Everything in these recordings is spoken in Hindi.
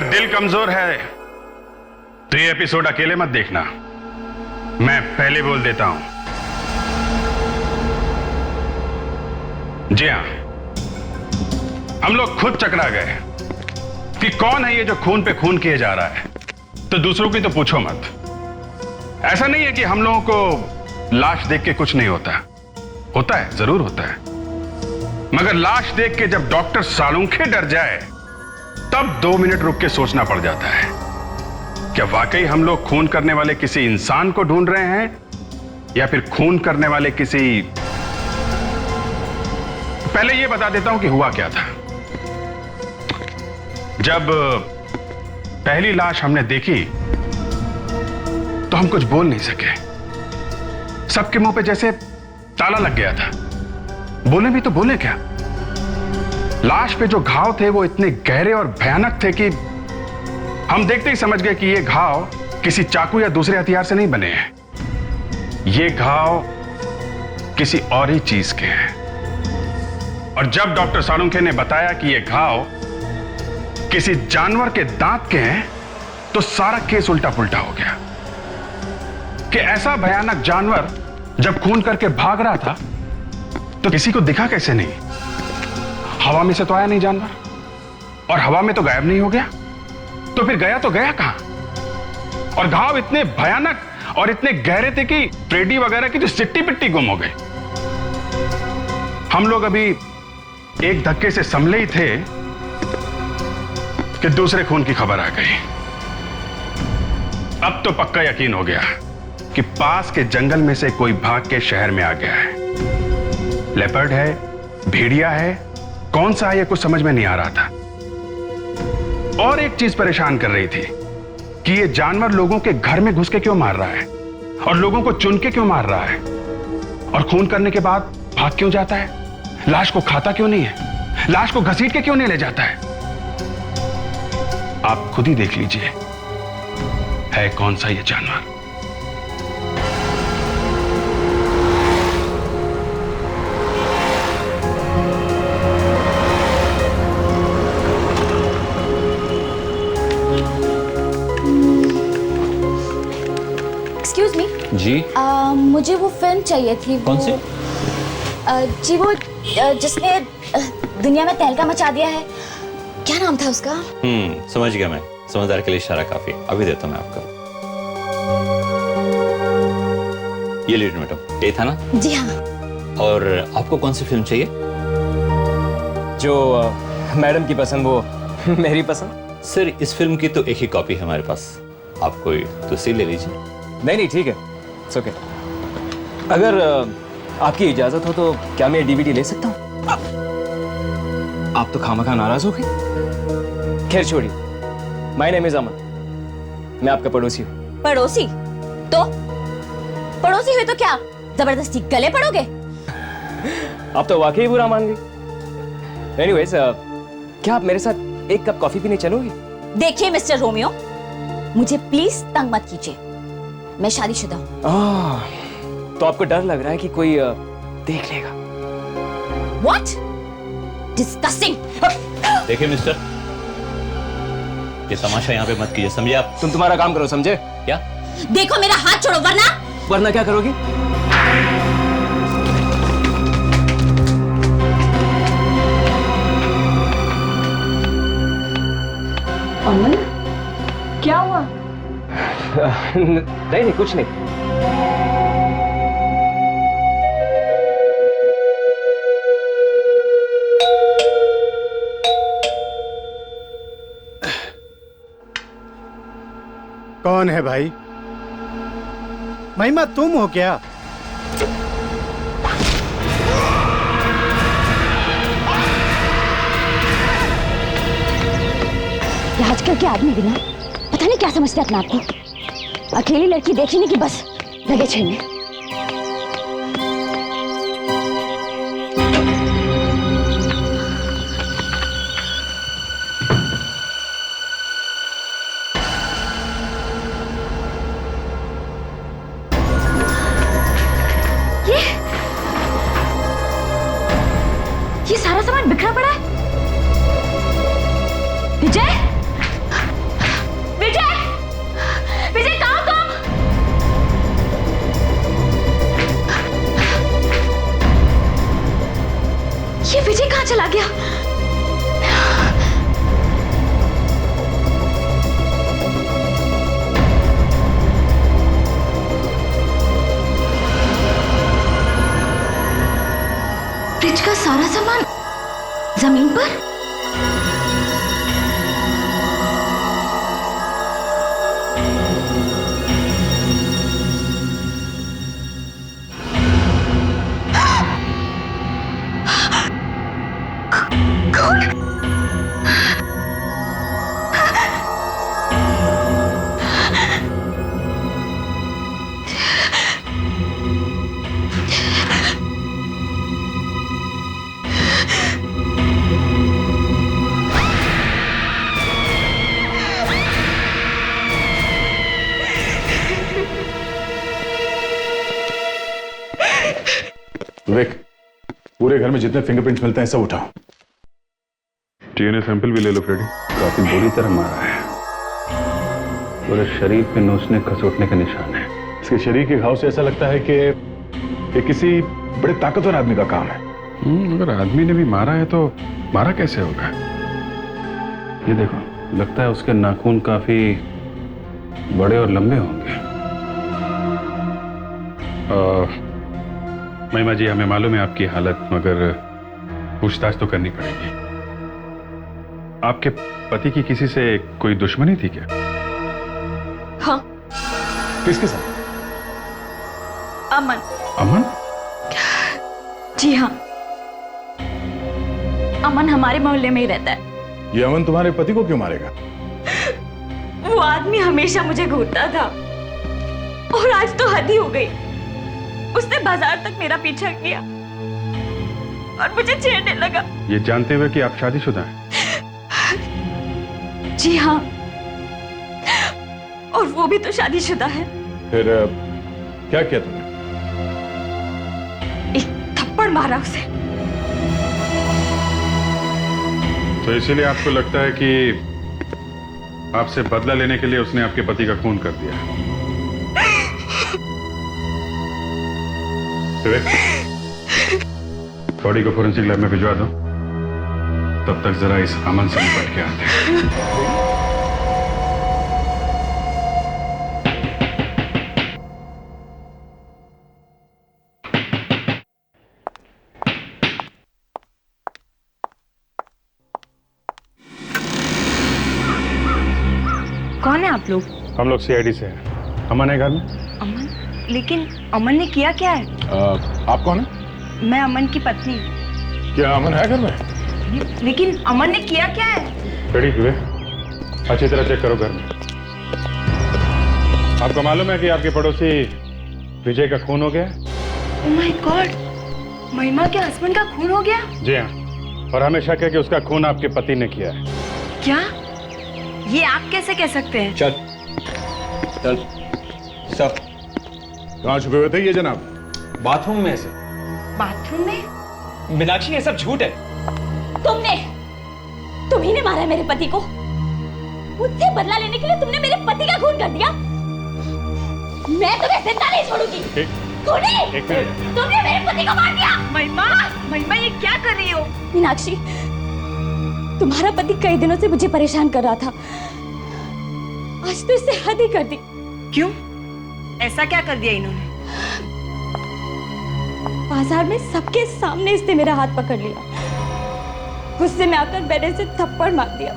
अगर दिल कमजोर है तो ये एपिसोड अकेले मत देखना, मैं पहले बोल देता हूं। जी हां, हम लोग खुद चकरा गए कि कौन है ये जो खून पे खून किए जा रहा है, तो दूसरों की तो पूछो मत। ऐसा नहीं है कि हम लोगों को लाश देख के कुछ नहीं होता, होता है, जरूर होता है, मगर लाश देख के जब डॉक्टर सालुंखे डर जाए तब 2 मिनट रुक के सोचना पड़ जाता है, क्या वाकई हम लोग खून करने वाले किसी इंसान को ढूंढ रहे हैं या फिर खून करने वाले किसी। पहले यह बता देता हूं कि हुआ क्या था। जब पहली लाश हमने देखी तो हम कुछ बोल नहीं सके, सबके मुंह पे जैसे ताला लग गया था। बोले भी तो बोले क्या। लाश पे जो घाव थे वो इतने गहरे और भयानक थे कि हम देखते ही समझ गए कि ये घाव किसी चाकू या दूसरे हथियार से नहीं बने हैं, ये घाव किसी और ही चीज के हैं। और जब डॉक्टर सालुंखे ने बताया कि ये घाव किसी जानवर के दांत के हैं तो सारा केस उल्टा पुल्टा हो गया कि ऐसा भयानक जानवर जब खून करके भाग रहा था तो किसी को दिखा कैसे नहीं। हवा में से तो आया नहीं जानवर, और हवा में तो गायब नहीं हो गया, तो फिर गया तो गया कहां। और घाव इतने भयानक और इतने गहरे थे कि ट्रेडी वगैरह की तो सिट्टी पिट्टी गुम हो गई। हम लोग अभी एक धक्के से संभले ही थे कि दूसरे खून की खबर आ गई। अब तो पक्का यकीन हो गया कि पास के जंगल में से कोई भाग के शहर में आ गया है। लेपर्ड है, भेड़िया है, कौन सा है ये कुछ समझ में नहीं आ रहा था। और एक चीज परेशान कर रही थी कि ये जानवर लोगों के घर में घुस के क्यों मार रहा है और लोगों को चुन के क्यों मार रहा है, और खून करने के बाद भाग क्यों जाता है, लाश को खाता क्यों नहीं है, लाश को घसीट के क्यों नहीं ले जाता है। आप खुद ही देख लीजिए है कौन सा ये जानवर। एक्सक्यूज मी जी मुझे वो फिल्म चाहिए थी। कौन सी? जी वो जिसने दुनिया में तहलका मचा दिया है, क्या नाम था उसका? समझ गया मैं, समझदार के लिए इशारा काफी। अभी देता हूं मैं आपको। ये लीजिए मैडम, ये था ना? जी हाँ। और आपको कौन सी फिल्म चाहिए? जो मैडम की पसंद वो मेरी पसंद। सर इस फिल्म की तो एक ही कॉपी है हमारे पास, आप कोई दूसरी ले लीजिए। नहीं ठीक है, इट्स ओके। अगर आपकी इजाजत हो तो क्या मैं डीवीडी ले सकता हूँ? आप तो खामखा नाराज हो गई। खैर छोड़िए, माय नेम इज अमन, मैं आपका पड़ोसी हूँ। पड़ोसी? तो पड़ोसी हुए तो क्या जबरदस्ती गले पड़ोगे? आप तो वाकई बुरा मान गई। एनीवेज, क्या आप मेरे साथ एक कप कॉफी पीने चलोगी? देखिए मिस्टर रोमियो, मुझे प्लीज तंग मत कीजिए, मैं शादीशुदा हूँ। तो आपको डर लग रहा है कि कोई देख लेगा? What? Disgusting! देखिए मिस्टर, ये तमाशा यहाँ पे मत कीजिए, समझे आप? तुम तुम्हारा काम करो, समझे? क्या? देखो मेरा हाथ छोड़ो वरना क्या करोगी? अमन, क्या हुआ? नहीं कुछ नहीं। कौन है भाई? महिमा तुम हो क्या? आजकल के आदमी भी ना पता नहीं क्या समझते अपने आप को। अकेली लड़की देखी नहीं कि बस लगे छेड़ने। ये सारा सामान बिखरा पड़ा है। विजय, चला गया? फ्रिज का सारा सामान जमीन पर? विवेक, पूरे घर में जितने फिंगरप्रिंट्स मिलते हैं सब उठाओ। डीएनए सैंपल भी ले लो फ्रेडी। काफी बुरी तरह मारा है, पूरे शरीर पे नोचने खसोटने के निशान है। इसके शरीर के घाव से ऐसा लगता है कि ये किसी बड़े ताकतवर आदमी का काम है। अगर आदमी ने भी मारा है तो मारा कैसे होगा? ये देखो, लगता है उसके नाखून काफी बड़े और लंबे होंगे। महिमा जी, हमें मालूम है आपकी हालत, मगर पूछताछ तो करनी पड़ेगी। आपके पति की किसी से कोई दुश्मनी थी क्या? हाँ। किसके साथ? अमन। अमन? जी हाँ, अमन हमारे मोहल्ले में ही रहता है। ये अमन तुम्हारे पति को क्यों मारेगा? वो आदमी हमेशा मुझे घूरता था और आज तो हद ही हो गई। उसने बाजार तक मेरा पीछा किया और मुझे छेड़ने लगा। ये जानते हुए कि आप शादीशुदा हैं? जी हाँ, और वो भी तो शादीशुदा है। फिर क्या किया तुमने? एक थप्पड़ मारा उसे। तो इसीलिए आपको लगता है कि आपसे बदला लेने के लिए उसने आपके पति का खून कर दिया? बॉडी को फोरेंसिक लैब में भिजवा दो, तब तक जरा इस अमन से निपट के आते हैं। कौन है आप लोग? हम लोग सीआईडी से हैं। अमन है घर में? अमन? लेकिन अमन ने किया क्या है? आप कौन है? मैं अमन की पत्नी। क्या अमन है घर में? लेकिन अमन ने किया क्या है? रेडी हुए? अच्छी तरह चेक करो घर में। आपको मालूम है कि आपके पड़ोसी विजय का खून हो गया? ओह माय गॉड, महिमा के हस्बैंड का खून हो गया? जी हाँ, और हमें शक है कि उसका खून आपके पति ने किया है। क्या? ये आप कैसे कह सकते हैं? चल चल सब। कहाँ छुपे हुए थे ये जनाब? बाथरूम में से। बाथरूम में? मीनाक्षी, ये सब झूठ है। तुम्ही ने मारा है मेरे पति को। मुझसे बदला लेने के लिए तुमने मेरे पति का खून कर दिया। मैं तुम्हें जिंदा नहीं छोड़ूंगी। खूनी! तुमने मेरे पति को मार दिया। महिमा, महिमा ये क्या कर रही हो? मीनाक्षी, तुम्हारा पति कई दिनों से मुझे परेशान कर रहा था। आज तो इससे हद ही कर दी। क्यों? ऐसा क्या कर दिया इन्होंने? बाजार में सबके सामने इसने मेरा हाथ पकड़ लिया। गुस्से में आकर मैंने इसे थप्पड़ मार दिया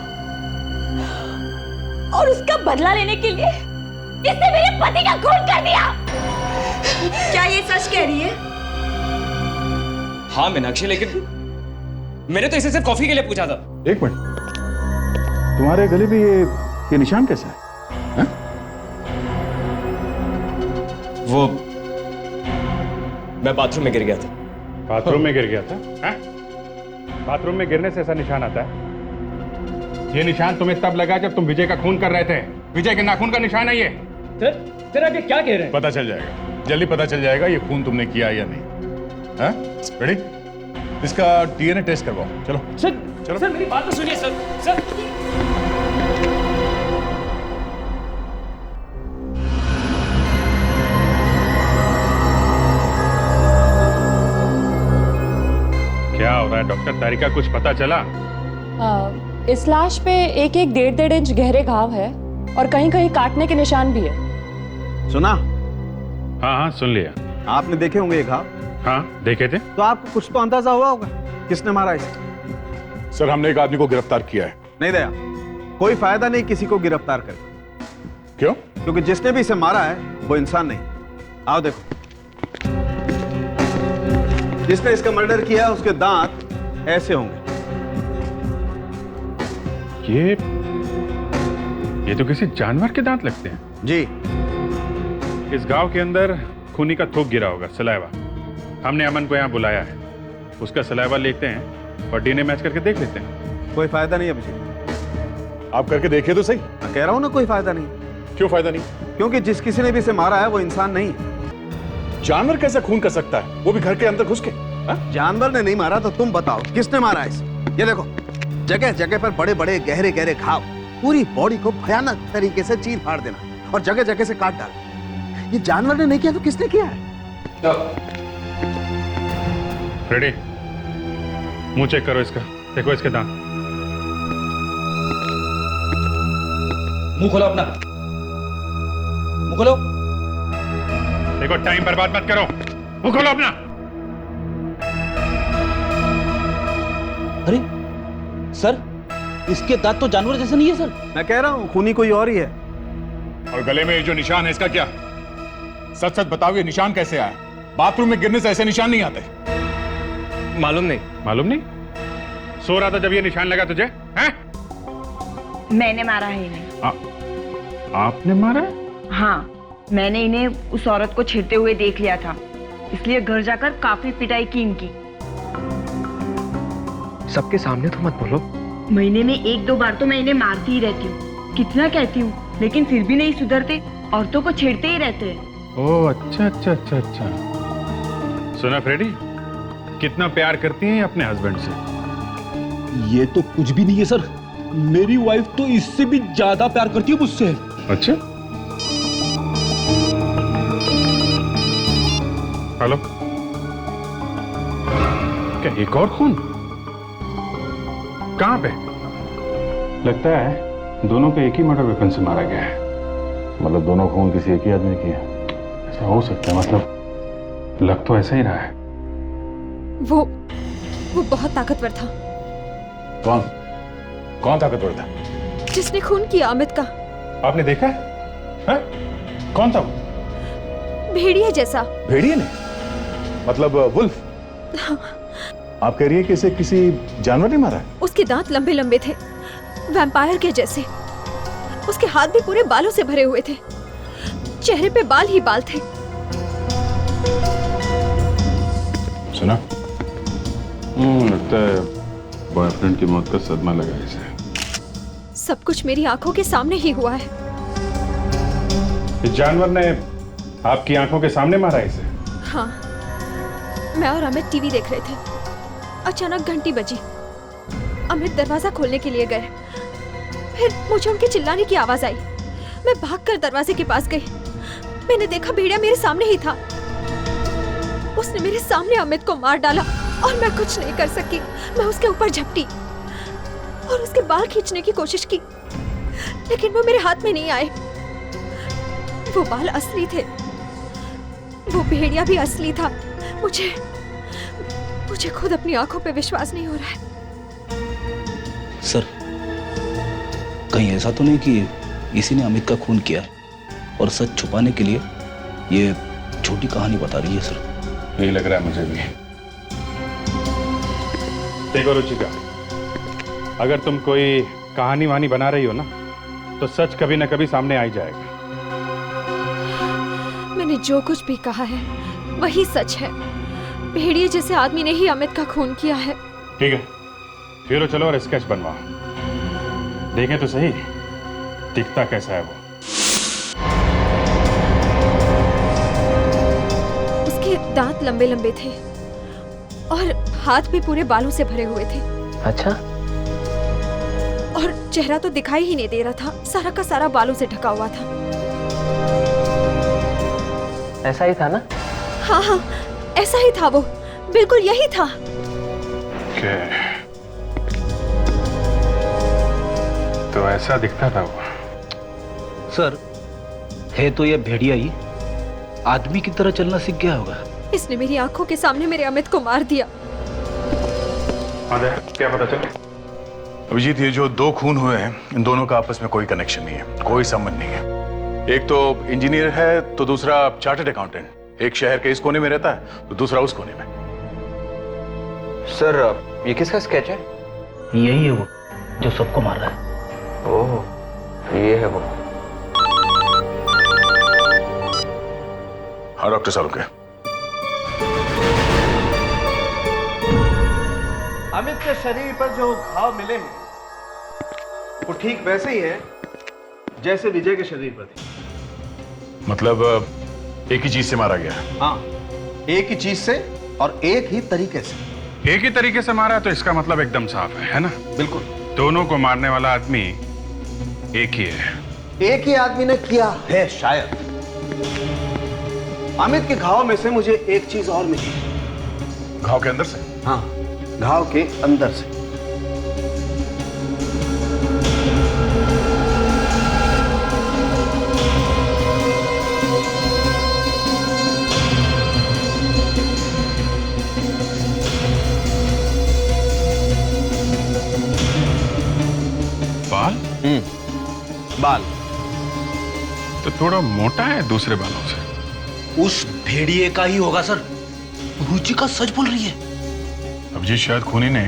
और उसका बदला लेने के लिए इसने मेरे पति का खून कर दिया। क्या ये सच कह रही है? हाँ मीनाक्षी, लेकिन मैंने तो इसे सिर्फ कॉफी के लिए पूछा था। एक मिनट, तुम्हारे गले पे ये निशान कैसा है? वो मैं बाथरूम में गिर गया था। बाथरूम में गिर गया था? हाँ? बाथरूम में गिरने से ऐसा निशान आता है? ये निशान तुम्हें तब लगा जब तुम विजय का खून कर रहे थे। विजय के नाखून का निशान है ये। सर आप ये क्या कह रहे हैं? पता चल जाएगा, जल्दी पता चल जाएगा ये खून तुमने किया या नहीं। हाँ? रेडी? इसका डीएनए टेस्ट करवाओ। चलो सर, चलो। सर मेरी बात तो सुनिए सर। सर क्या क्या हो रहा है डॉक्टर तारिका, कुछ पता चला? इस लाश पे एक एक 1.5 इंच गहरे घाव है और कहीं कहीं काटने के निशान भी है। सुना? हाँ हाँ सुन लिया। आपने देखे होंगे ये घाव? हाँ देखे थे। तो आपको कुछ तो अंदाजा हुआ होगा किसने मारा इसे? सर हमने एक आदमी को गिरफ्तार किया है। नहीं दया, कोई फायदा नहीं किसी को गिरफ्तार करके। क्यों? क्योंकि जिसने भी इसे मारा है वो इंसान नहीं। आओ देखो, जिसने इसका मर्डर किया उसके दांत ऐसे होंगे। ये तो किसी जानवर के दांत लगते हैं जी। इस गांव के अंदर खूनी का थूक गिरा होगा, सलाइवा। हमने अमन को यहाँ बुलाया है, उसका सलाइवा लेते हैं और डीएनए मैच करके देख लेते हैं। कोई फायदा नहीं अभिजीत। आप करके देखिए तो सही। मैं कह रहा हूं ना, कोई फायदा नहीं। क्यों फायदा नहीं? क्योंकि जिस किसी ने भी इसे मारा है वो इंसान नहीं। जानवर कैसे खून कर सकता है, वो भी घर के अंदर घुस के? जानवर ने नहीं मारा तो तुम बताओ किसने मारा इसे? ये देखो, जगह जगह पर बड़े बड़े गहरे गहरे घाव, पूरी बॉडी को भयानक तरीके से चीर फाड़ देना और जगह जगह से काट डालना। ये जानवर ने नहीं किया तो किसने किया है? रेडी, मुंह चेक करो इसका, देखो इसके दांत। मुंह खोलो अपना, मुंह खोलो। देखो टाइम बर्बाद मत करो, मुंह खोलो अपना। अरे सर, इसके दांत तो जानवर जैसे नहीं है सर। मैं कह रहा हूं खूनी कोई और ही है। और गले में ये जो निशान है इसका क्या? सच सच बताओ, ये निशान कैसे आया? बाथरूम में गिरने से ऐसे निशान नहीं आते। मालूम नहीं। मालूम नहीं? सो रहा था जब ये निशान लगा तुझे? हैं? मैंने मारा है इन्हें। आपने मारा? हाँ, मैंने इन्हें उस औरत को छेड़ते हुए देख लिया था, इसलिए घर जाकर काफी पिटाई की इनकी। सबके सामने तो मत बोलो। महीने में 1-2 बार तो मैं इन्हें मारती ही रहती हूँ। कितना कहती हूँ, लेकिन फिर भी नहीं सुधरते, औरतों को छेड़ते ही रहते हैं। ओह अच्छा अच्छा अच्छा अच्छा। सुना फ्रेडी, कितना प्यार करती हैं अपने हस्बैंड से? ये तो कुछ भी नहीं है सर, मेरी वाइफ तो इससे भी ज्यादा प्यार करती है मुझसे। अच्छा, हेलो, क्या एक और खून? कहां पे? लगता है दोनों को एक ही मर्डर वेपन से मारा गया है। मतलब दोनों खून किसी एक ही आदमी की है? ऐसा हो सकता है, मतलब लग तो ऐसा ही रहा है। वो बहुत ताकतवर था। कौन? कौन ताकतवर था? जिसने खून किया अमित का। आपने देखा है? कौन था वो? भेड़िया जैसा। भेड़िए ने? मतलब वुल्फ? आप कह रही है कि इसे किसी जानवर ने मारा है? उसके दांत लंबे लंबे थे, वैम्पायर के जैसे। उसके हाथ भी पूरे बालों से भरे हुए थे, चेहरे पे बाल ही बाल थे। सुना? लगता है बॉयफ्रेंड की मौत का सदमा लगा इसे। सब कुछ मेरी आंखों के सामने ही हुआ है। इस जानवर ने आपकी आंखों के सामने मारा इसे? हाँ, मैं और अमित टीवी देख रहे थे। अचानक घंटी बजी। अमित दरवाजा खोलने के लिए गए, फिर मुझे उनके चिल्लाने की आवाज आई। मैं भागकर दरवाजे के पास गई। मैंने देखा भेड़िया मेरे सामने ही था। उसने मेरे सामने अमित को मार डाला और मैं कुछ नहीं कर सकी। मैं उसके ऊपर झपटी और उसके बाल खींचने की कोशिश की, लेकिन वो मेरे हाथ में नहीं आए। वो बाल असली थे, वो भेड़िया भी असली था। मुझे खुद अपनी आंखों पे विश्वास नहीं हो रहा है। सर, कहीं ऐसा तो नहीं कि इसी ने अमित का खून किया है और सच छुपाने के लिए ये झूठी कहानी बता रही है? सर यही लग रहा है मुझे भी। देखो रुचिका, अगर तुम कोई कहानी वानी बना रही हो ना, तो सच कभी ना कभी सामने आ ही जाएगा। मैंने जो कुछ भी कहा है वही सच है। भेड़िए जैसे आदमी ने ही अमित का खून किया है। ठीक है, फिर चलो और स्केच बनवाओ, देखें तो सही दिखता कैसा है वो। उसके दांत लंबे लंबे थे और हाथ भी पूरे बालों से भरे हुए थे। अच्छा। और चेहरा तो दिखाई ही नहीं दे रहा था, सारा का सारा बालों से ढका हुआ था। ऐसा ही था ना? हाँ हाँ, ऐसा ही था वो, बिल्कुल यही था। ओके, तो ऐसा दिखता था वो। सर, है तो ये भेड़िया ही आदमी की तरह चलना सीख गया होगा। इसने मेरी आंखों के सामने मेरे अमित को मार दिया। क्या पता चला? अभिजीत, ये जो दो खून हुए हैं, इन दोनों का आपस में कोई कनेक्शन नहीं है, कोई संबंध नहीं है। एक तो इंजीनियर है तो दूसरा चार्टर्ड अकाउंटेंट। एक शहर के इस कोने में रहता है तो दूसरा उस कोने में। सर, ये किसका स्केच है? यही है वो जो सबको मार रहा है। ओह, ये है वो। हाँ डॉक्टर सालुंके। अमित के शरीर पर जो घाव मिले हैं वो ठीक वैसे ही है जैसे विजय के शरीर पर थे। मतलब एक ही चीज से मारा गया? हाँ, एक ही चीज से और एक ही तरीके से। एक ही तरीके से मारा है तो इसका मतलब एकदम साफ है ना? बिल्कुल। दोनों को मारने वाला आदमी एक ही है। एक ही आदमी ने किया है शायद। अमित के घाव में से मुझे एक चीज और मिली। घाव के अंदर से? हाँ, घाव के अंदर से। बाल? बाल तो थोड़ा मोटा है दूसरे बालों से। उस भेड़िए का ही होगा सर। रुचिका सच बोल रही है। अभिजीत, शायद खूनी ने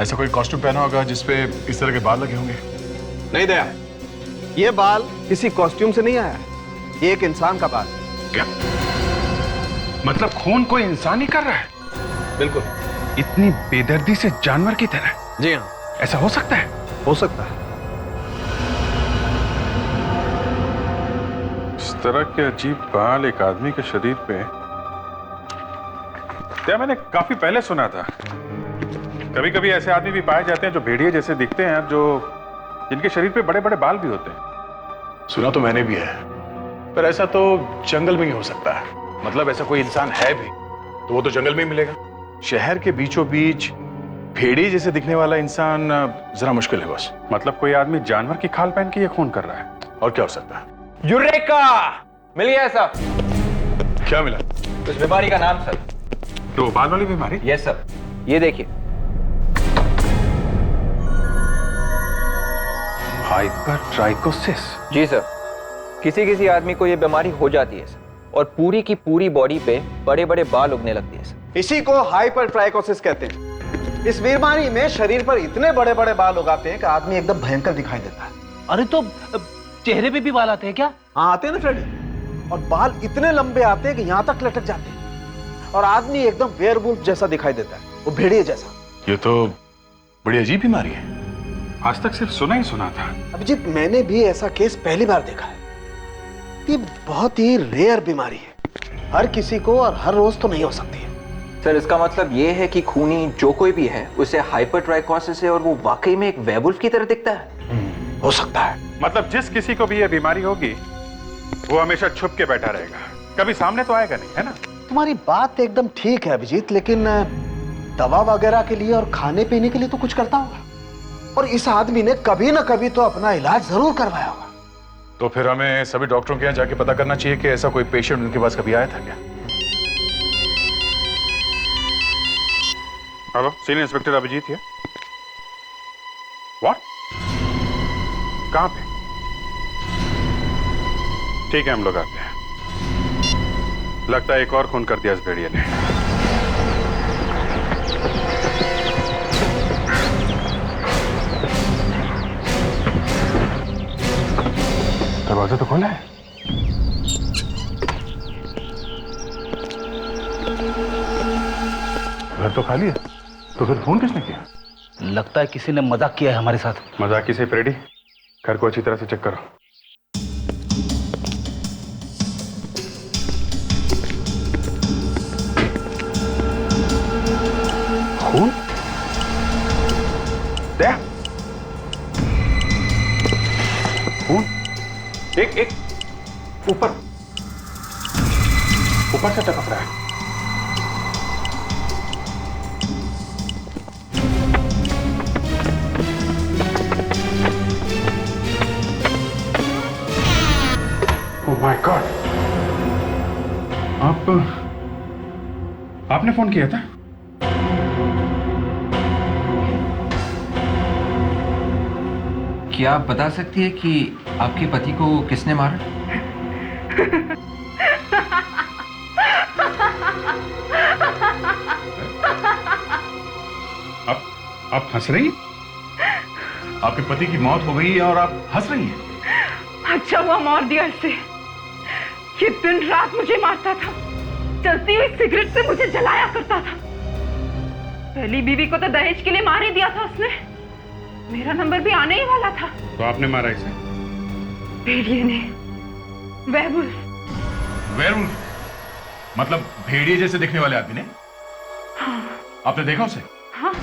ऐसा कोई कॉस्ट्यूम पहना होगा जिसपे इस तरह के बाल लगे होंगे। नहीं दया, ये बाल किसी कॉस्ट्यूम से नहीं आया, ये एक इंसान का बाल। क्या मतलब खून कोई इंसान ही कर रहा है? बिल्कुल। इतनी बेदर्दी से जानवर की तरह? जी हाँ। ऐसा हो सकता है? हो सकता है। इस तरह के अजीब बाल एक आदमी के शरीर पे, क्या मैंने काफी पहले सुना था। कभी कभी ऐसे आदमी भी पाए जाते हैं जो भेड़िए जैसे दिखते हैं, जो जिनके शरीर पे बड़े बड़े बाल भी होते हैं। सुना तो मैंने भी है, पर ऐसा तो जंगल में ही हो सकता है। मतलब ऐसा कोई इंसान है भी तो वो तो जंगल में ही मिलेगा। शहर के बीचों बीच भेड़िए जैसे दिखने वाला इंसान जरा मुश्किल है बस। मतलब कोई आदमी जानवर की खाल पहन के ये खून कर रहा है? और क्या हो सकता है? यूरेका! मिल गया सर। क्या मिला? उस बीमारी का नाम सर। तो बाल वाली बीमारी? यस सर, ये देखिए। हाइपरट्राइकोसिस। जी सर, किसी किसी आदमी को ये बीमारी हो जाती है सर, और पूरी की पूरी बॉडी पे बड़े बड़े बाल उगने लगते हैं सर। इसी को हाइपरट्राइकोसिस कहते हैं। इस बीमारी में शरीर पर इतने बड़े बड़े बाल उगाते हैं कि आदमी एकदम भयंकर दिखाई देता है। अरे तो चेहरे पे भी बाल आते हैं क्या? हाँ, आते हैं ना फ्रेडी। और बाल इतने लंबे आते हैं कि यहां तक लटक जाते हैं और आदमी एकदम वेयरवुल्फ जैसा दिखाई देता है, वो भेड़िए जैसा। ये तो बड़ी अजीब बीमारी है। आज तक सिर्फ सुना ही सुना था। अभिजीत, मैंने भी ऐसा केस पहली बार देखा है। ये बहुत ही रेयर बीमारी है, हर किसी को और हर रोज तो नहीं हो सकती है। सर, इसका मतलब ये है कि खूनी जो कोई भी है उसे हाइपरट्राइकोसिस है और वो वाकई में एक वेयरवुल्फ की तरह दिखता है। हो सकता है। मतलब जिस किसी को भी ये बीमारी होगी वो हमेशा छुप के बैठा रहेगा, कभी सामने तो आएगा नहीं, है ना? तुम्हारी बात एकदम ठीक है अभिजीत, लेकिन दवा वगैरह के लिए और खाने पीने के लिए तो कुछ करता होगा, और इस आदमी ने कभी ना कभी तो अपना इलाज जरूर करवाया होगा। तो फिर हमें सभी डॉक्टरों के यहाँ जाके पता करना चाहिए कि ऐसा कोई पेशेंट उनके पास कभी आया था क्या? हेलो, सीनियर इंस्पेक्टर अभिजीत है। व्हाट? कहां पे? ठीक है, हम लोग आते हैं। लगता है एक और खून कर दिया इस भेड़िए ने। दरवाजा तो खोला है। घर तो खाली है, तो फिर फोन किसने किया? लगता है किसी ने मजाक किया है हमारे साथ। मजाक की से फ्रेडी, घर को अच्छी तरह से चेक करो। खून? दया? खून? एक ऊपर से टपक रहा है। माय गॉड, आपने फोन किया था? क्या आप बता सकती है कि आपके पति को किसने मारा? आप हंस रही हैं? आपके पति की मौत हो गई है और आप हंस रही हैं? अच्छा हुआ मार दिया इसे। ये दिन रात मुझे मारता था, चलती हुई सिगरेट से मुझे जलाया करता था। पहली बीवी को तो दहेज के लिए मार ही दिया था उसने। मेरा नंबर भी आने ही वाला था। तो आपने मारा इसे? भेड़िए ने, वेयरवुल्फ। वेयरवुल्फ मतलब भेड़िए जैसे दिखने वाले आदमी ने? हाँ। आपने देखा उसे? हाँ,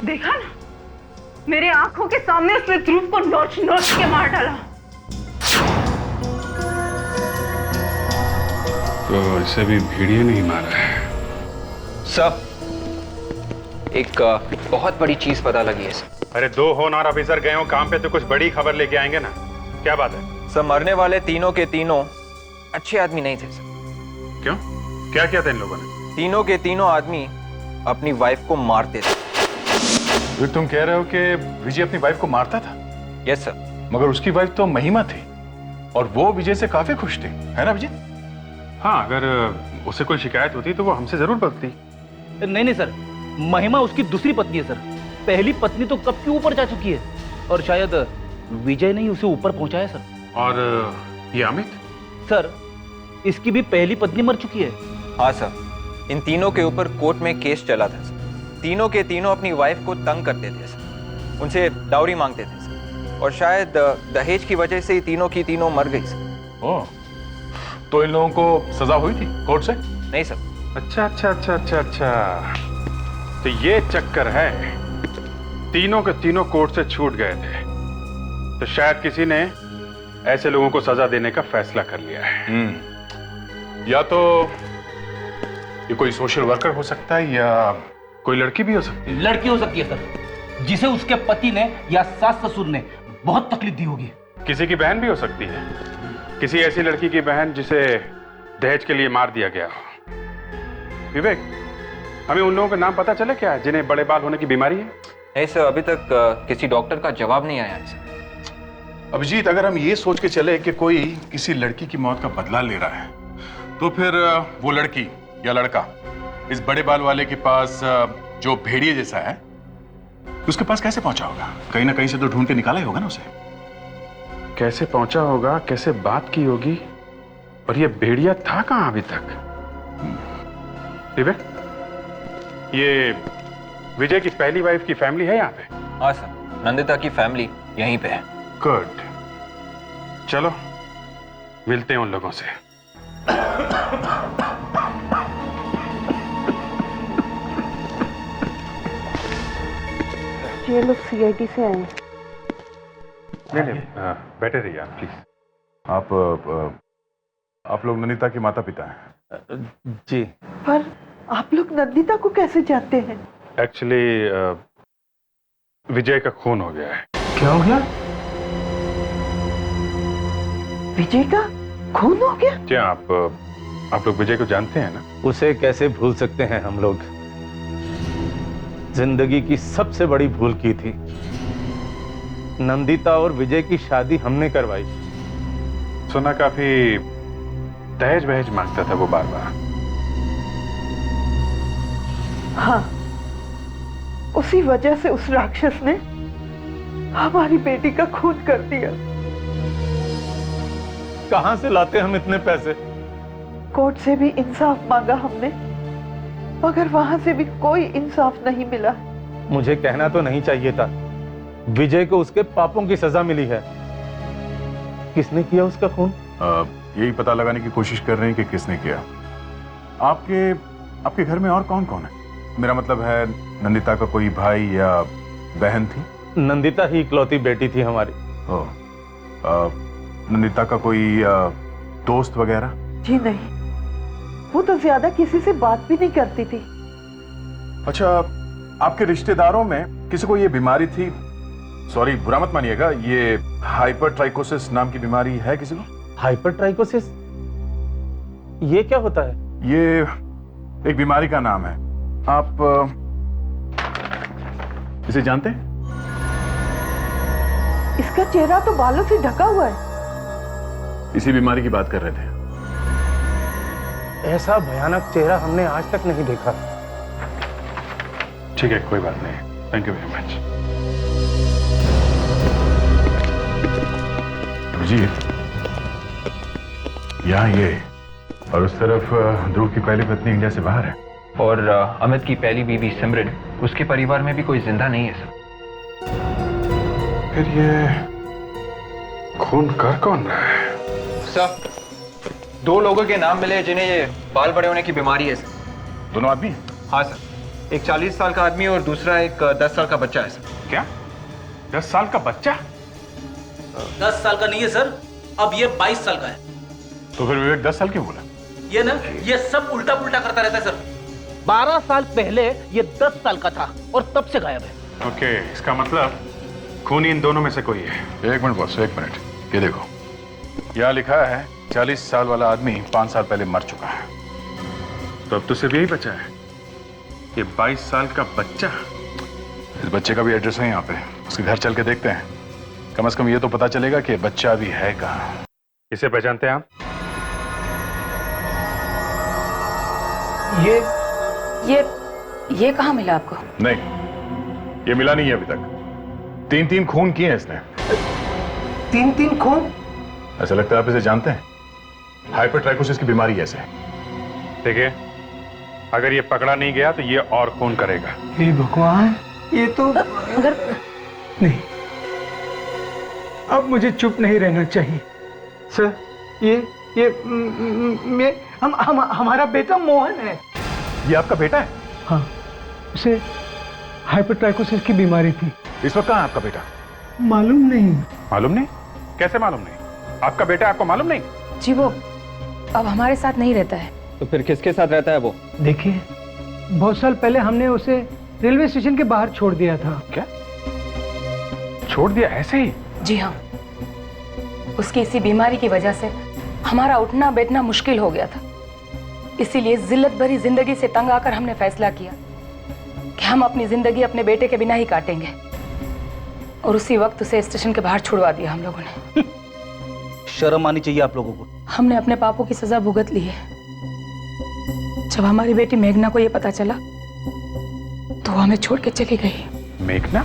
देखा ना, मेरे आंखों के सामने उसने ध्रुव को नोच नोच के मार डाला। तो इसे भी भेड़िए नहीं मारा है। सर, एक बहुत बड़ी चीज पता लगी है सर। अरे 2 होनहार ऑफिसर गए हो काम पे तो कुछ बड़ी खबर लेके आएंगे ना। क्या बात है? सर, मरने वाले तीनों के तीनों अच्छे आदमी नहीं थे सर। क्यों? क्या किया था इन लोगों ने? तीनों के तीनों आदमी अपनी वाइफ को मारते थे। तो तुम कह रहे हो कि विजय अपनी वाइफ को मारता था? Yes sir. मगर उसकी वाइफ तो महिमा थी और वो विजय से काफी खुश थी, है ना विजय? हाँ, अगर उसे कोई शिकायत होती तो वो हमसे जरूर बताती। नहीं सर, महिमा उसकी दूसरी पत्नी है सर। पहली पत्नी तो कब की ऊपर जा चुकी है और शायद विजय ने ही उसे ऊपर पहुंचाया सर। और ये अमित? सर, इसकी भी पहली पत्नी मर चुकी है। हाँ सर, इन तीनों के ऊपर कोर्ट में केस चला था सर। तीनों के तीनों अपनी वाइफ को तंग करते थे सर, उनसे डाउरी मांगते थे सर, और शायद दहेज की वजह से ही तीनों की तीनों मर गई सर। ओह, तो इन लोगों को सजा हुई थी कोर्ट से? नहीं सर। अच्छा। तो ये चक्कर है, तीनों के तीनों कोर्ट से छूट गए थे तो शायद किसी ने ऐसे लोगों को सजा देने का फैसला कर लिया है। या तो ये कोई सोशल वर्कर हो सकता है या कोई लड़की भी हो सकती है। लड़की हो सकती है सर, जिसे उसके पति ने या सास ससुर ने बहुत तकलीफ दी होगी। किसी की बहन भी हो सकती है, किसी ऐसी लड़की की बहन जिसे दहेज के लिए मार दिया गया हो। विवेक, हमें उन लोगों का नाम पता चले क्या, जिन्हें बड़े बाल होने की बीमारी है? नहीं सर, अभी तक किसी डॉक्टर का जवाब नहीं आया है सर। अभिजीत, अगर हम ये सोच के चले कि कोई किसी लड़की की मौत का बदला ले रहा है तो फिर वो लड़की या लड़का इस बड़े बाल वाले के पास जो भेड़िए जैसा है उसके पास कैसे पहुंचा होगा? कहीं ना कहीं से तो ढूंढ के निकाला ही होगा ना उसे। कैसे पहुंचा होगा, कैसे बात की होगी, और ये भेड़िया था कहां अभी तक? विवेक, ये विजय की पहली वाइफ की फैमिली है यहाँ पे? हाँ सर, नंदिता की फैमिली यहीं पे है। गुड, चलो मिलते हैं उन लोगों से। ये लोग सीआईडी से आए। नहीं, बैठे रहिए आप प्लीज। आप लोग नंदिता के माता पिता हैं? जी। पर आप लोग नंदिता को कैसे जानते हैं? एक्चुअली विजय का खून हो गया है। क्या हो गया? विजय का खून हो गया? जी, आप लोग विजय को जानते हैं ना? उसे कैसे भूल सकते हैं हम लोग। जिंदगी की सबसे बड़ी भूल की थी। नंदिता और विजय की शादी हमने करवाई। सुना काफी दहेज वहेज मांगता था वो बार बार। हाँ, उसी वजह से उस राक्षस ने हमारी बेटी का खून कर दिया। कहां से लाते हम इतने पैसे? कोर्ट से भी इंसाफ मांगा हमने, मगर वहां से भी कोई इंसाफ नहीं मिला। मुझे कहना तो नहीं चाहिए था। विजय को उसके पापों की सजा मिली है। किसने किया उसका खून? यही पता लगाने की कोशिश कर रहे हैं कि किसने किया। आपके घर में और कौन कौन है? मेरा मतलब है, नंदिता का कोई भाई या बहन थी? नंदिता ही इकलौती बेटी थी हमारी। नंदिता का कोई दोस्त वगैरह? जी नहीं, वो तो ज्यादा किसी से बात भी नहीं करती थी। अच्छा, आपके रिश्तेदारों में किसी को ये बीमारी थी? सॉरी, बुरा मत मानिएगा, ये हाइपरट्राइकोसिस नाम की बीमारी है किसी को? हाइपरट्राइकोसिस, ये क्या होता है? ये एक बीमारी का नाम है। आप इसे जानते हैं? इसका चेहरा तो बालों से ढका हुआ है। इसी बीमारी की बात कर रहे थे। ऐसा भयानक चेहरा हमने आज तक नहीं देखा। ठीक है, कोई बात नहीं। Thank you very much. जी, यहाँ ये और उस तरफ ध्रुव की पहली पत्नी इंडिया से बाहर है। और अमित की पहली बीवी सिमरन, उसके परिवार में भी कोई जिंदा नहीं है सर। फिर ये खून कर कौन रहा है? सर, 2 लोगों के नाम मिले जिन्हें ये बाल बड़े होने की बीमारी है सर। दोनों आदमी? हाँ सर, एक 40 साल का आदमी और दूसरा एक 10 साल का बच्चा है सर। क्या 10 साल का बच्चा? 10 साल का नहीं है सर, अब ये 22 साल का है। तो फिर विवेक 10 साल क्यों बोला? ये ना, ये सब उल्टा पुल्टा करता रहता है सर। 12 साल पहले ये 10 साल का था और तब से गायब है। ओके, इसका मतलब खूनी इन दोनों में से कोई है। 1 मिनट बॉस, 1 मिनट। ये देखो, यहाँ लिखा है 40 साल वाला आदमी 5 साल पहले मर चुका है। तो अब तो सिर्फ यही बचा है, ये 22 साल का बच्चा। इस बच्चे का भी एड्रेस है यहाँ पे, उसके घर चल के देखते हैं। कम से कम ये तो पता चलेगा कि बच्चा अभी है कहाँ। इसे पहचानते हैं आप? ये कहाँ मिला आपको? नहीं, ये मिला नहीं है अभी तक। 3 खून किए हैं इसने। 3 खून? ऐसा लगता है आप इसे जानते हैं। हाइपरट्राइकोसिस की बीमारी ऐसे है। देखिए, अगर ये पकड़ा नहीं गया तो ये और खून करेगा। हे भगवान, ये तो अगर नहीं, अब मुझे चुप नहीं रहना चाहिए। सर, हमारा बेटा मोहन है। ये आपका बेटा है? हाँ, उसे हाइपरट्राइकोसिस की बीमारी थी। इस वक्त कहाँ है आपका बेटा? मालूम नहीं। मालूम नहीं? कैसे मालूम नहीं? आपका बेटा आपको मालूम नहीं? जी, वो अब हमारे साथ नहीं रहता है। तो फिर किसके साथ रहता है वो? देखिए, बहुत साल पहले हमने उसे रेलवे स्टेशन के बाहर छोड़ दिया था। क्या? छोड़ दिया ऐसे ही? जी हाँ, उसकी इसी बीमारी की वजह से हमारा उठना बैठना मुश्किल हो गया था। इसीलिए जिल्लत भरी जिंदगी से तंग आकर हमने फैसला किया कि हम अपनी जिंदगी अपने बेटे के बिना ही काटेंगे। और उसी वक्त उसे स्टेशन के बाहर छुड़वा दिया हम लोगों ने। शर्म आनी चाहिए आप लोगों को। हमने अपने पापों की सजा भुगत ली है। जब हमारी बेटी मेघना को यह पता चला तो वो हमें छोड़ के चली गई। मेघना?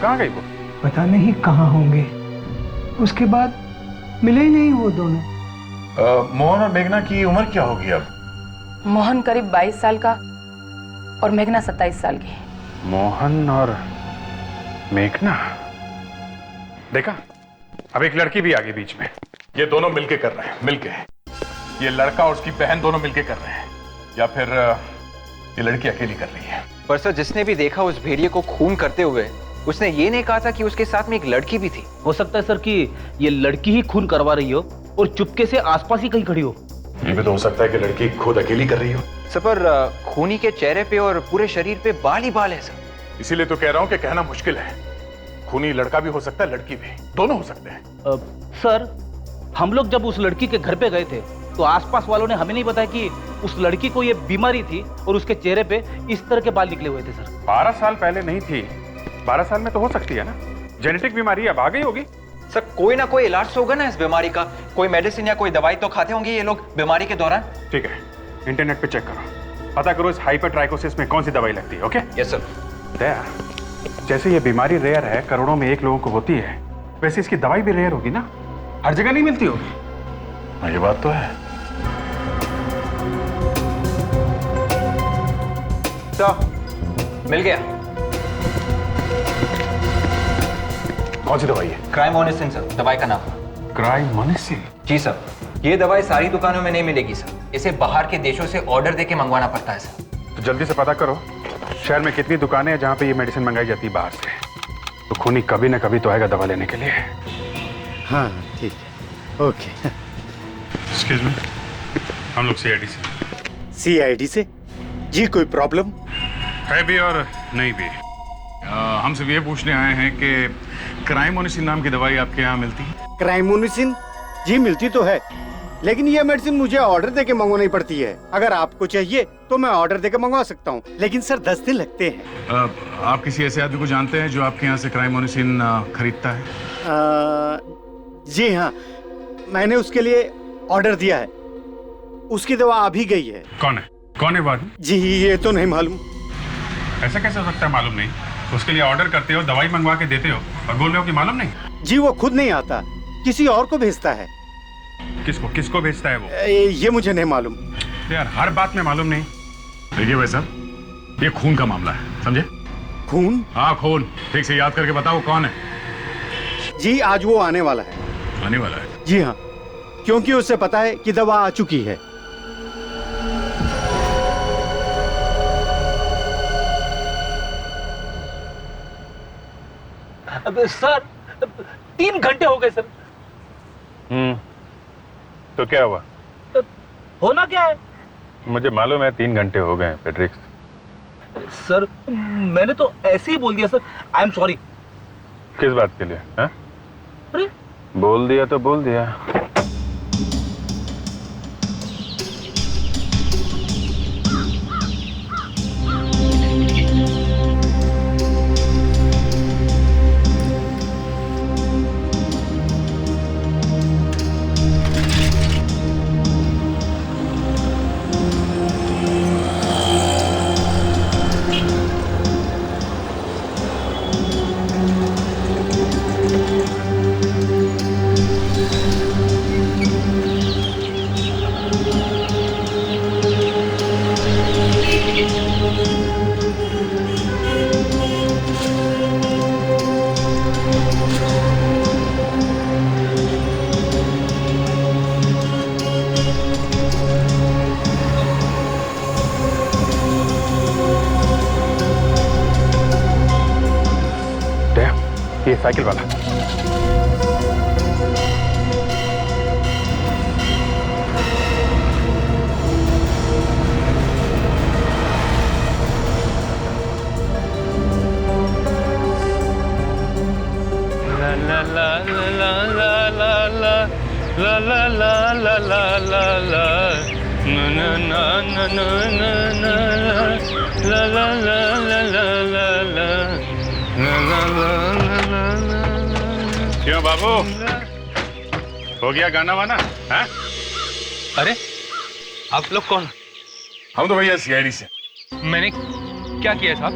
कहाँ गई वो? पता नहीं कहाँ होंगे। उसके बाद मिले ही नहीं वो दोनों। मोहन और मेघना की उम्र क्या होगी अब? मोहन करीब 22 साल का और मेघना 27 साल की। मोहन और मेघना? देखा, अब एक लड़की भी आ गई बीच में। ये दोनों मिलके कर रहे हैं, मिलके। ये लड़का और उसकी बहन दोनों मिलके कर रहे हैं, या फिर ये लड़की अकेली कर रही है। पर सर, जिसने भी देखा उस भेड़िए को खून करते हुए, उसने ये नहीं कहा था कि उसके साथ में एक लड़की भी थी। हो सकता है सर कि ये लड़की ही खून करवा रही हो और चुपके से आसपास ही कहीं खड़ी हो। ये भी तो हो सकता है कि लड़की खुद अकेली कर रही हो। सर, पर खूनी के चेहरे पे और पूरे शरीर पे बाल ही बाल है सर। इसीलिए तो कह रहा हूं कि कहना मुश्किल है। खूनी लड़का भी हो सकता है, लड़की भी, दोनों हो सकते हैं। सर, हम लोग जब उस लड़की के घर पे गए थे तो आसपास वालों ने हमें नहीं बताया कि उस लड़की को ये बीमारी थी और उसके चेहरे पे इस तरह के बाल निकले हुए थे। सर, 12 साल पहले नहीं थी, 12 साल में तो हो सकती है ना। जेनेटिक बीमारी अब आ गई होगी। सर, कोई ना कोई इलाज तो होगा ना इस बीमारी का। कोई मेडिसिन या कोई दवाई तो खाते होंगे ये लोग बीमारी के दौरान। ठीक है, इंटरनेट पे चेक करो, पता करो इस हाइपरट्राइकोसिस में कौन सी दवाई लगती है। ओके? Yes sir. दया, जैसे ये बीमारी रेयर है, करोड़ों में 1 लोगों को होती है, वैसे इसकी दवाई भी रेयर होगी ना, हर जगह नहीं मिलती होगी। ये बात तो है। सर, मिल गया। कौन सी दवाई है? क्राइमोनिसिन सर, दवाई का नाम। क्राइमोनिसिन? जी सर, ये दवाई सारी दुकानों में नहीं मिलेगी सर। इसे बाहर के देशों से ऑर्डर देके मंगवाना पड़ता है सर। तो जल्दी से पता करो शहर में कितनी दुकानें हैं जहां पे ये मेडिसिन मंगाई जाती है बाहर से। तो खूनी कभी ना कभी तो आएगा दवा लेने के लिए। हाँ ठीक है, ओके। एक्सक्यूज मी, हम लोग सीआईडी से। सीआईडी से? जी कोई प्रॉब्लम है भी और नहीं भी। हम सिर्फ ये पूछने आए हैं कि क्राइमोनिसिन नाम की दवाई आपके यहाँ मिलती है? क्राइमोनिसिन? जी मिलती तो है, लेकिन ये मेडिसिन मुझे ऑर्डर देके मंगवानी पड़ती है। अगर आपको चाहिए तो मैं ऑर्डर देके मंगवा सकता हूँ, लेकिन सर 10 दिन लगते हैं। आप किसी ऐसे आदमी को जानते हैं जो आपके यहाँ से क्राइमोनिसिन खरीदता है? जी हाँ, मैंने उसके लिए ऑर्डर दिया है। उसकी दवा आ भी गई है। कौन है वो आदमी? जी ये तो नहीं मालूम। ऐसा कैसे हो सकता है मालूम नहीं? उसके लिए ऑर्डर करते हो, दवाई मंगवा के देते हो और बोल रहे हो कि मालूम नहीं? जी वो खुद नहीं आता, किसी और को भेजता है। किसको भेजता है वो? ये मुझे नहीं मालूम। यार हर बात में मालूम नहीं। देखिए भाई साहब, ये खून का मामला है, समझे? खून? हाँ खून। ठीक से याद करके बताओ कौन है? जी आज वो आने वाला है। आने वाला है? जी हाँ, क्योंकि उसे पता है कि दवा आ चुकी है। सर 3 घंटे हो गए सर। तो क्या हुआ? होना क्या है? मुझे मालूम है 3 घंटे हो गए पेट्रिक्स। सर मैंने तो ऐसे ही बोल दिया सर। I am sorry. किस बात के लिए? हाँ? अरे बोल दिया तो बोल दिया। ये साइकिल वाला। क्यों बाबू, हो गया गाना वाना? हाँ? अरे आप लोग कौन? हम तो भैया सीआईडी से। मैंने क्या किया साहब?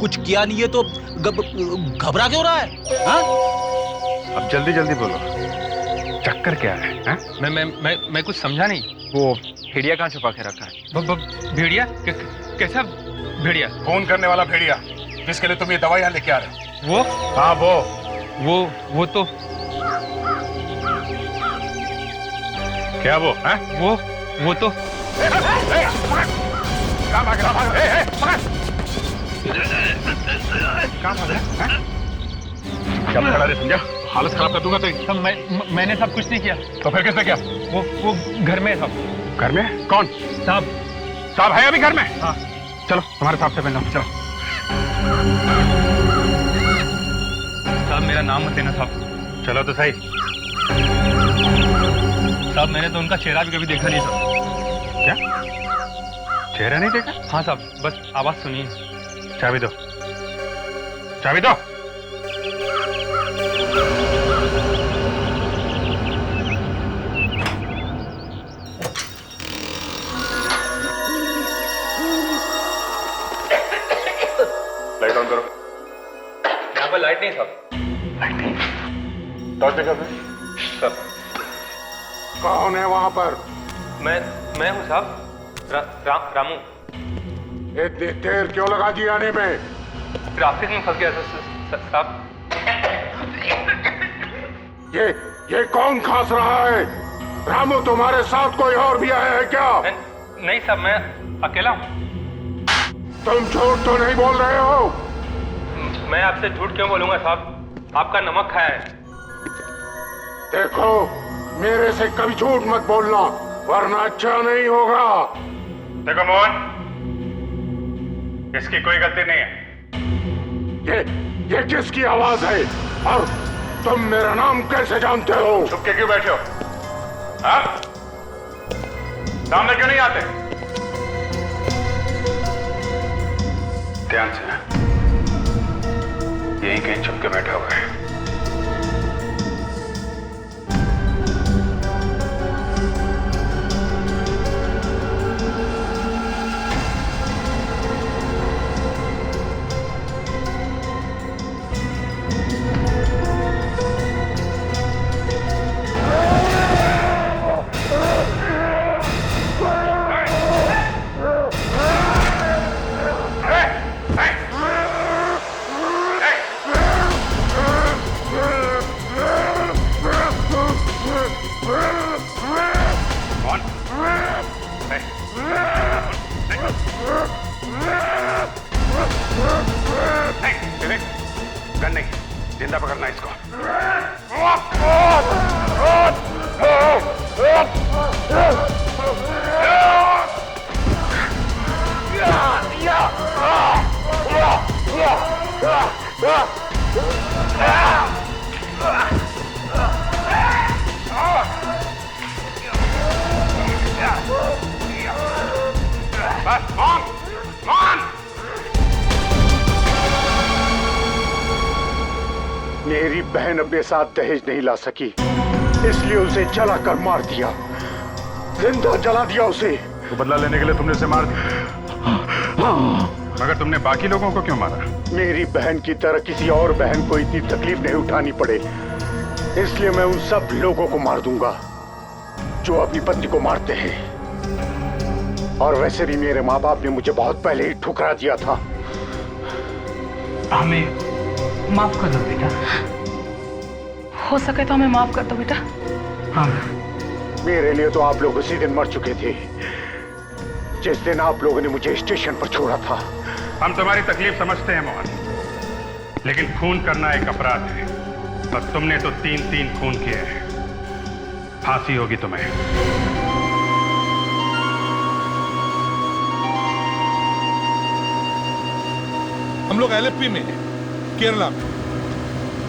कुछ किया नहीं है तो घबरा क्यों रहा है? हाँ? अब जल्दी जल्दी बोलो, चक्कर क्या है? हाँ? मैं कुछ समझा नहीं। वो भेड़िया कहाँ छुपा के रखा है? भेड़िया? कैसा भेड़िया? खून करने वाला भेड़िया जिसके लिए तुम ये दवाई यहाँ लेके आ रहे हो। वो? हाँ वो तो क्या वो? हाँ? वो तो कहाँ भाग रहा है? कहाँ भाग रहा है? क्या खड़ा रे, समझा? हालत खराब कर दूंगा तो। मैंने सब कुछ नहीं किया। तो फिर किसने किया? वो घर में है साहब। घर में? कौन? साहब है अभी घर में? हाँ। चलो तुम्हारे साहब से मिलना। चलो साहब, मेरा नाम मत लेना साहब। चलो तो सही। साहब मैंने तो उनका चेहरा भी कभी देखा नहीं साहब। क्या चेहरा नहीं देखा? हाँ साहब, बस आवाज सुनिए। चाबी दो, चाबी दो। लाइट ऑन करो। यहाँ पर लाइट नहीं साहब। टॉर्च देखा सर। कौन है वहां पर? मैं हूँ साहब, रामू। इतनी देर क्यों लगा दी आने में? ट्रैफिक में फंस गया साहब। ये कौन खांस रहा है? रामू, तुम्हारे साथ कोई और भी आया है क्या? नहीं साहब, मैं अकेला हूँ। तुम झूठ तो नहीं बोल रहे हो? मैं आपसे झूठ क्यों बोलूंगा साहब? आपका नमक खाया है। देखो, मेरे से कभी झूठ मत बोलना वरना अच्छा नहीं होगा। देखो मोहन, इसकी कोई गलती नहीं है। ये किसकी आवाज है? तुम मेरा नाम कैसे जानते हो? चुप के क्यों बैठे हो? हाँ? सामने क्यों नहीं आते? ध्यान से, यहीं कहीं छुप के बैठा हुआ है। गन नहीं, जिंदा पकड़ना इसको। बस मान। मेरी बहन अपने साथ दहेज नहीं ला सकी, इसलिए उसे जलाकर मार दिया, जिंदा जला दिया उसे। तो बदला लेने के लिए तुमने उसे मार दिया, मगर तुमने बाकी लोगों को क्यों मारा? मेरी बहन की तरह किसी और बहन को इतनी तकलीफ नहीं उठानी पड़े, इसलिए मैं उन सब लोगों को मार दूंगा जो अपनी पत्नी को मारते हैं। और वैसे भी मेरे माँ बाप ने मुझे बहुत पहले ही ठुकरा दिया था। हमें माफ कर दो बेटा, हो सके तो हमें माफ कर दो बेटा। हाँ, मेरे लिए तो आप लोग उसी दिन मर चुके थे जिस दिन आप लोगों ने मुझे स्टेशन पर छोड़ा था। हम तुम्हारी तकलीफ समझते हैं मोहन, लेकिन खून करना एक अपराध है और तुमने तो 3 खून किए हैं। फांसी होगी तुम्हें। हम लोग एलेप्पी में हैं, केरला में,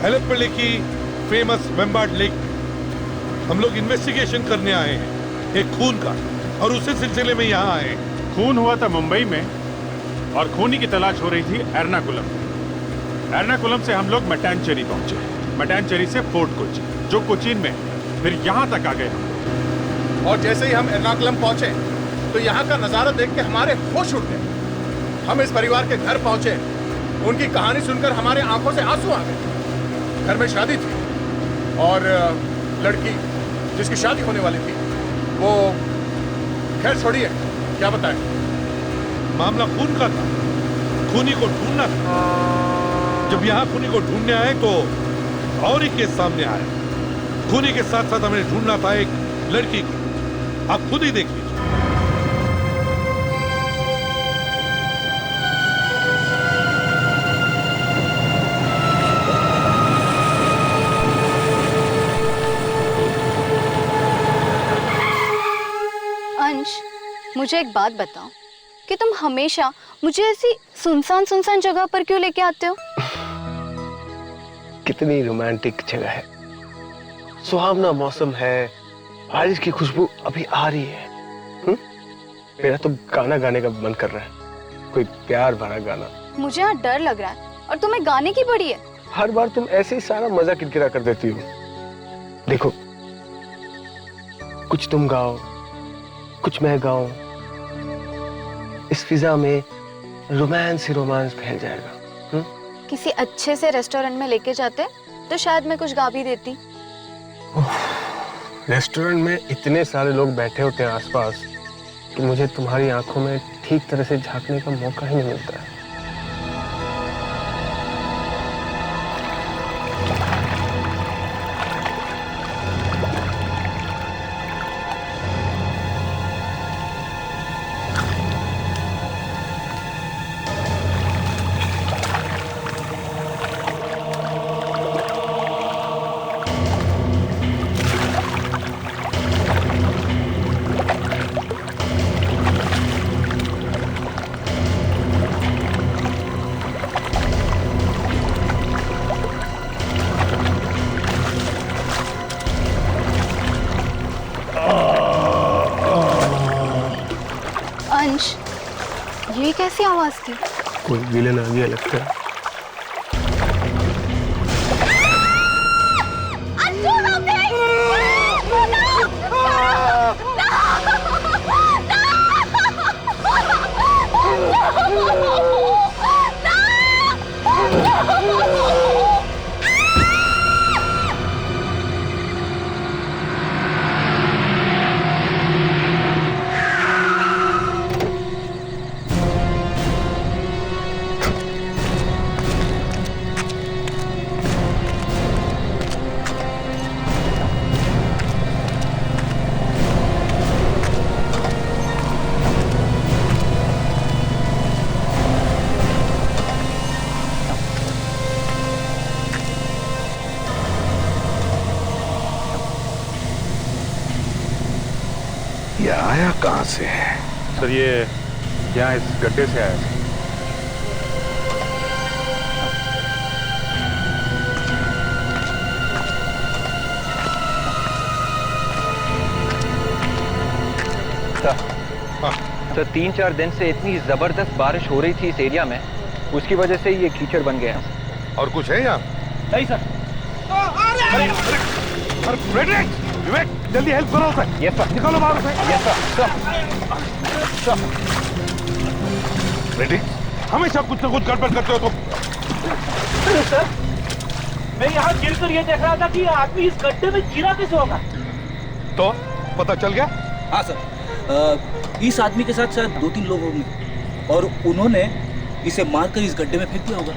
एलेप्पी की फेमस वेम्बार्ड लेक में हम लोग इन्वेस्टिगेशन करने आए हैं एक खून का, और उसी सिलसिले में यहाँ आए हैं। खून हुआ था मुंबई में और खूनी की तलाश हो रही थी एर्नाकुलम। एर्नाकुलम से हम लोग मट्टानचेरी पहुंचे, मट्टानचेरी से फोर्ट कोची जो कोचीन में, फिर यहाँ तक आ गए हम। और जैसे ही हम एर्नाकुलम पहुंचे तो यहाँ का नजारा देख के हमारे होश उड़ गए। हम इस परिवार के घर पहुंचे, उनकी कहानी सुनकर हमारे आंखों से आंसू आ गए। घर में शादी थी और लड़की जिसकी शादी होने वाली थी वो, खैर छोड़िए, क्या बताएं। मामला खून का था, खूनी को ढूंढना था। जब यहाँ खूनी को ढूंढने आए तो और एक केस सामने आया। खूनी के साथ साथ हमें ढूंढना था एक लड़की को। आप खुद ही देख लीजिए। अंश, मुझे एक बात बताओ कि तुम हमेशा मुझे ऐसी सुनसान सुनसान जगह पर क्यों लेके आते हो? कितनी रोमांटिक जगह है, सुहावना मौसम है, बारिश की खुशबू अभी आ रही है। मेरा तो गाना गाने का मन कर रहा है, कोई प्यार भरा गाना। मुझे यहाँ डर लग रहा है और तुम्हें गाने की पड़ी है। हर बार तुम ऐसे ही सारा मजा किरकिरा कर देती हो। देखो, कुछ तुम गाओ, कुछ मैं गाऊं, इस फिजा में रोमांस ही रोमांस फैल जाएगा। किसी अच्छे से रेस्टोरेंट में लेके जाते तो शायद मैं कुछ गा भी देती। रेस्टोरेंट में इतने सारे लोग बैठे होते हैं आसपास कि मुझे तुम्हारी आंखों में ठीक तरह से झांकने का मौका ही नहीं मिलता है। कैसी आवाज थी? कोई विलेन आ गया लगता है। ये आया कहां से है? सर ये यहाँ इस गड्ढे से आया था। तो 3-4 दिन से इतनी जबरदस्त बारिश हो रही थी इस एरिया में, उसकी वजह से ये कीचड़ बन गया है। और कुछ है यहाँ? नहीं सर। विवेक जल्दी हेल्प करो उसे। Yes sir. निकालो बाहर उसे। Yes sir. रेडी? हमेशा कुछ ना कुछ गड़बड़ करते हो तुम। सर मैं यहाँ गिर कर ये देख रहा था कि आदमी इस गड्ढे में गिरा कैसे होगा। तो पता चल गया? हाँ सर, इस आदमी के साथ शायद 2-3 लोग होंगे और उन्होंने इसे मारकर इस गड्ढे में फेंक दिया होगा।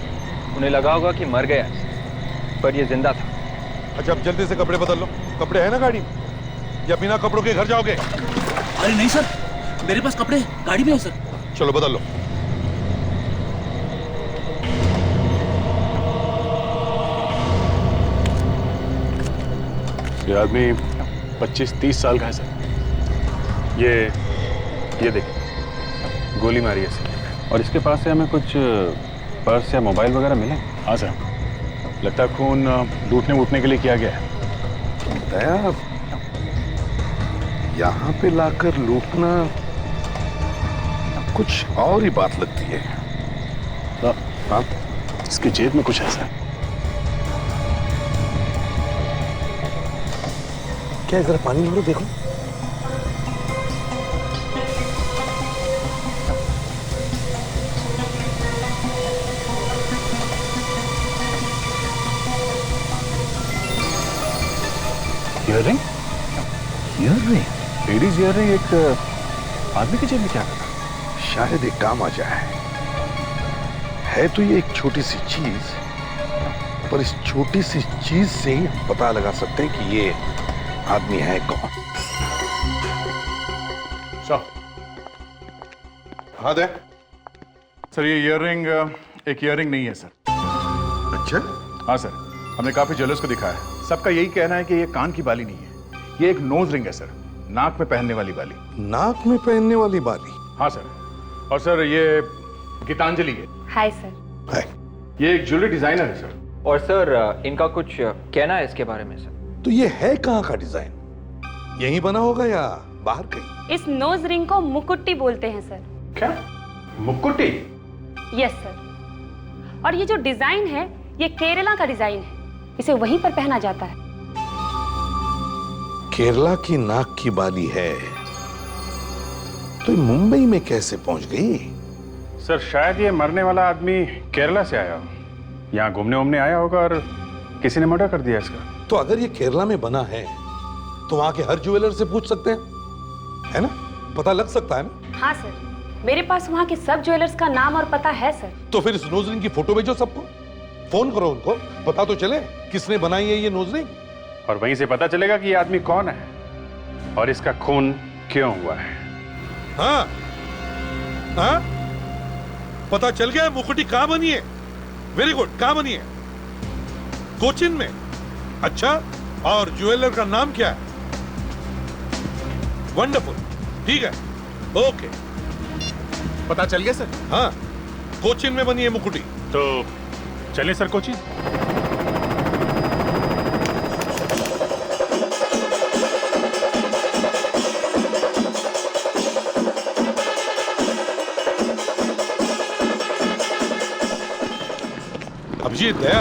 उन्हें लगा होगा कि मर गया, पर ये जिंदा था। अच्छा अब जल्दी से कपड़े बदल लो। कपड़े है ना गाड़ी में? या बिना कपड़ों के घर जाओगे? अरे नहीं सर, मेरे पास कपड़े गाड़ी में है सर। चलो बदल लो। ये आदमी 25-30 साल का है सर। ये देखिए गोली मारी है सर। और इसके पास से हमें कुछ पर्स या मोबाइल वगैरह मिले? हाँ सर, लगता है खून लूटने वूटने के लिए किया गया है। दया, यहाँ पे लाकर लूटना कुछ और ही बात लगती है। हाँ, इसकी जेब में कुछ ऐसा है। क्या जरा पानी भरो देखो। ईयररिंग? ईयररिंग? लेडीज ईयररिंग एक आदमी की जेब में क्या करता? शायद एक काम आ जाए। है तो ये एक छोटी सी चीज, पर इस छोटी सी चीज से ही पता लगा सकते हैं कि ये आदमी है कौन। हाँ दे। सर ये ईयररिंग एक ईयररिंग नहीं है सर। अच्छा? हाँ सर, हमने काफी ज्वेलर्स को दिखाया है, सबका यही कहना है कि ये कान की बाली नहीं है, ये एक नोज रिंग है सर, नाक में पहनने वाली बाली। नाक में पहनने वाली बाली? हाँ सर। और सर ये गीतांजलि है। Hi sir. हाय। ये एक ज्वेलरी डिजाइनर है सर। और सर इनका कुछ कहना है इसके बारे में सर। तो ये है कहाँ का डिजाइन? यहीं बना होगा या बाहर कहीं? इस नोज रिंग को मुकुट्टी बोलते हैं सर। क्या? मुकुट्टी? Yes sir. और ये जो डिजाइन है ये केरला का डिजाइन है, इसे वहीं पर पहना जाता है। केरला की नाक की बाली है तो ये मुंबई में कैसे पहुंच गई? सर शायद ये मरने वाला आदमी केरला से आया हो, यहाँ घूमने वूमने आया होगा और किसी ने मर्डर कर दिया इसका। तो अगर ये केरला में बना है तो वहां के हर ज्वेलर से पूछ सकते हैं, है ना? पता लग सकता है ना? हाँ सर, मेरे पास वहाँ के सब ज्वेलर्स का नाम और पता है सर। तो फिर इस नोज रिंग की फोटो भेजो सबको, फोन करो उनको, पता तो चले किसने बनाई है ये नोज रिंग। और वहीं से पता चलेगा कि ये आदमी कौन है और इसका खून क्यों हुआ है। हाँ हाँ, पता चल गया मुकुटी कहाँ बनी है। वेरी गुड, कहाँ बनी है? कोचिन में। अच्छा, और ज्वेलर का नाम क्या है? वंडरफुल, ठीक है, ओके। पता चल गया सर? हाँ, कोचिन में बनी है मुकुटी। तो चलिए सर कोचिन। अभिजीत दया,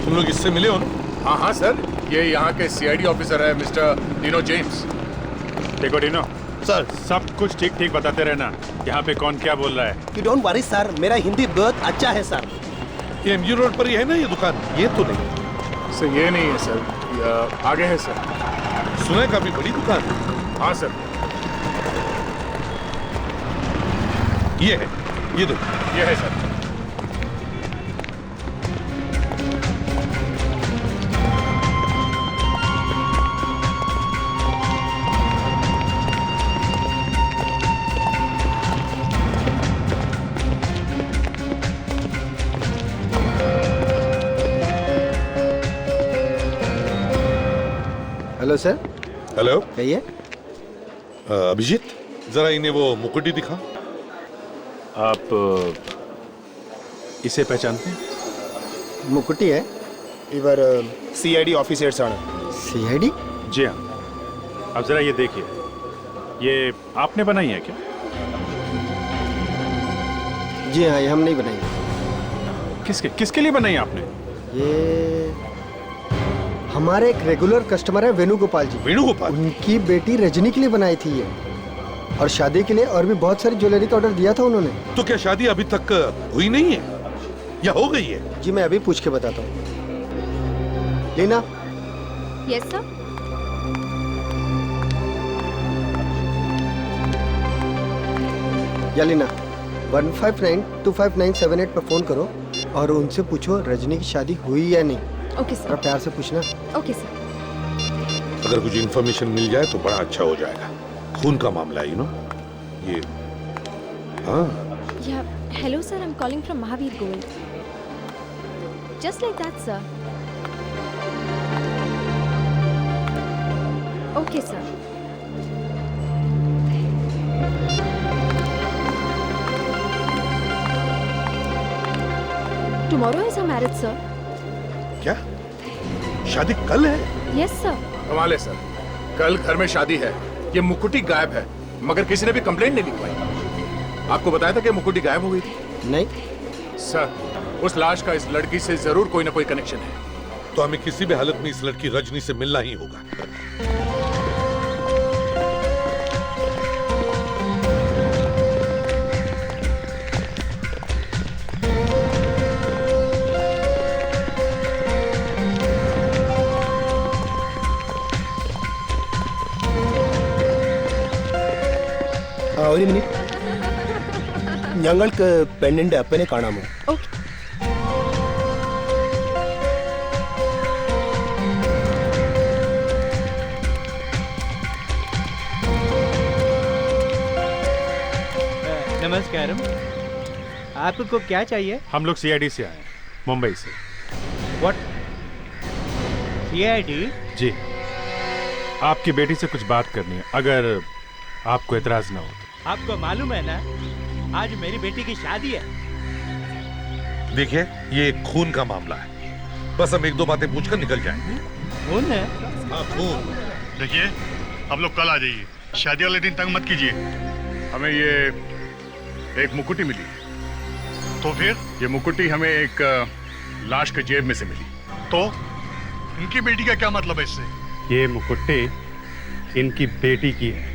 तुम लोग इससे मिले हो ना? हाँ हाँ सर, ये यहाँ के सीआईडी ऑफिसर है मिस्टर डिनो जेम्स। देखो डिनो सर, सब कुछ ठीक ठीक बताते रहना, यहाँ पे कौन क्या बोल रहा है। यू डोंट वरी सर, मेरा हिंदी बहुत अच्छा है सर। ये एमजी रोड पर ही है ना ये दुकान? ये तो नहीं सर, ये नहीं है सर, ये आगे है सर। सुना है काफी बड़ी दुकान है। हाँ सर, ये है, ये देखो, ये है सर। Hello sir. हेलो, कहिए। अभिजीत, जरा इन्हें वो मुकुटी दिखा। आप इसे पहचानते हैं? मुकुटी है इवर सीआईडी ऑफिसर्स आना। सीआईडी? जी हाँ। अब जरा ये देखिए, ये आपने बनाई है क्या? जी हाँ, ये हम नहीं बनाएंगे। किसके किसके लिए बनाई आपने? ये हमारे एक रेगुलर कस्टमर है वेणुगोपाल जी। वेणुगोपाल? उनकी बेटी रजनी के लिए बनाई थी ये, और शादी के लिए और भी बहुत सारी ज्वेलरी का ऑर्डर दिया था उन्होंने। तो क्या शादी अभी तक हुई नहीं है या हो गई है? जी मैं अभी पूछ के बताता हूँ। लीना। Yes sir. या लीना, 15925978 पर फोन करो और उनसे पूछो रजनी की शादी हुई या नहीं। Okay sir. प्यार से पूछना। Okay sir. अगर कुछ इन्फॉर्मेशन मिल जाए तो बड़ा अच्छा हो जाएगा। खून का मामला है, यू नो। ये हाँ। या hello sir, I am calling from Mahavir gold. Just like that sir. Okay sir. Tomorrow is a marriage sir. क्या शादी कल है? Yes sir. कमाल है सर, कल घर में शादी है, ये मुकुटी गायब है, मगर किसी ने भी कंप्लेंट नहीं लिखवाई। आपको बताया था कि मुकुटी गायब हो गई थी? नहीं सर, उस लाश का इस लड़की से जरूर कोई ना कोई कनेक्शन है। तो हमें किसी भी हालत में इस लड़की रजनी से मिलना ही होगा। ഒരു മിനിറ്റ്, ഞങ്ങൾക്ക് പെണ്ണിന്റെ അപ്പനെ കാണാമോ? नमस्कारम, आपको क्या चाहिए? हम लोग सीआईडी से आए हैं, मुंबई से। व्हाट? सीआईडी? जी, आपकी बेटी से कुछ बात करनी है, अगर आपको एतराज ना हो तो। आपको मालूम है ना, आज मेरी बेटी की शादी है। देखिए, ये एक खून का मामला है, बस हम एक दो बातें पूछकर निकल जाएंगे। खून है? हाँ, खून। देखिए, आप लोग कल आ जाइए, शादी वाले दिन तंग मत कीजिए। हमें ये एक मुकुटी मिली, तो फिर ये मुकुटी हमें एक लाश के जेब में से मिली, तो इनकी बेटी का क्या मतलब है इससे? ये मुकुट्टी इनकी बेटी की है।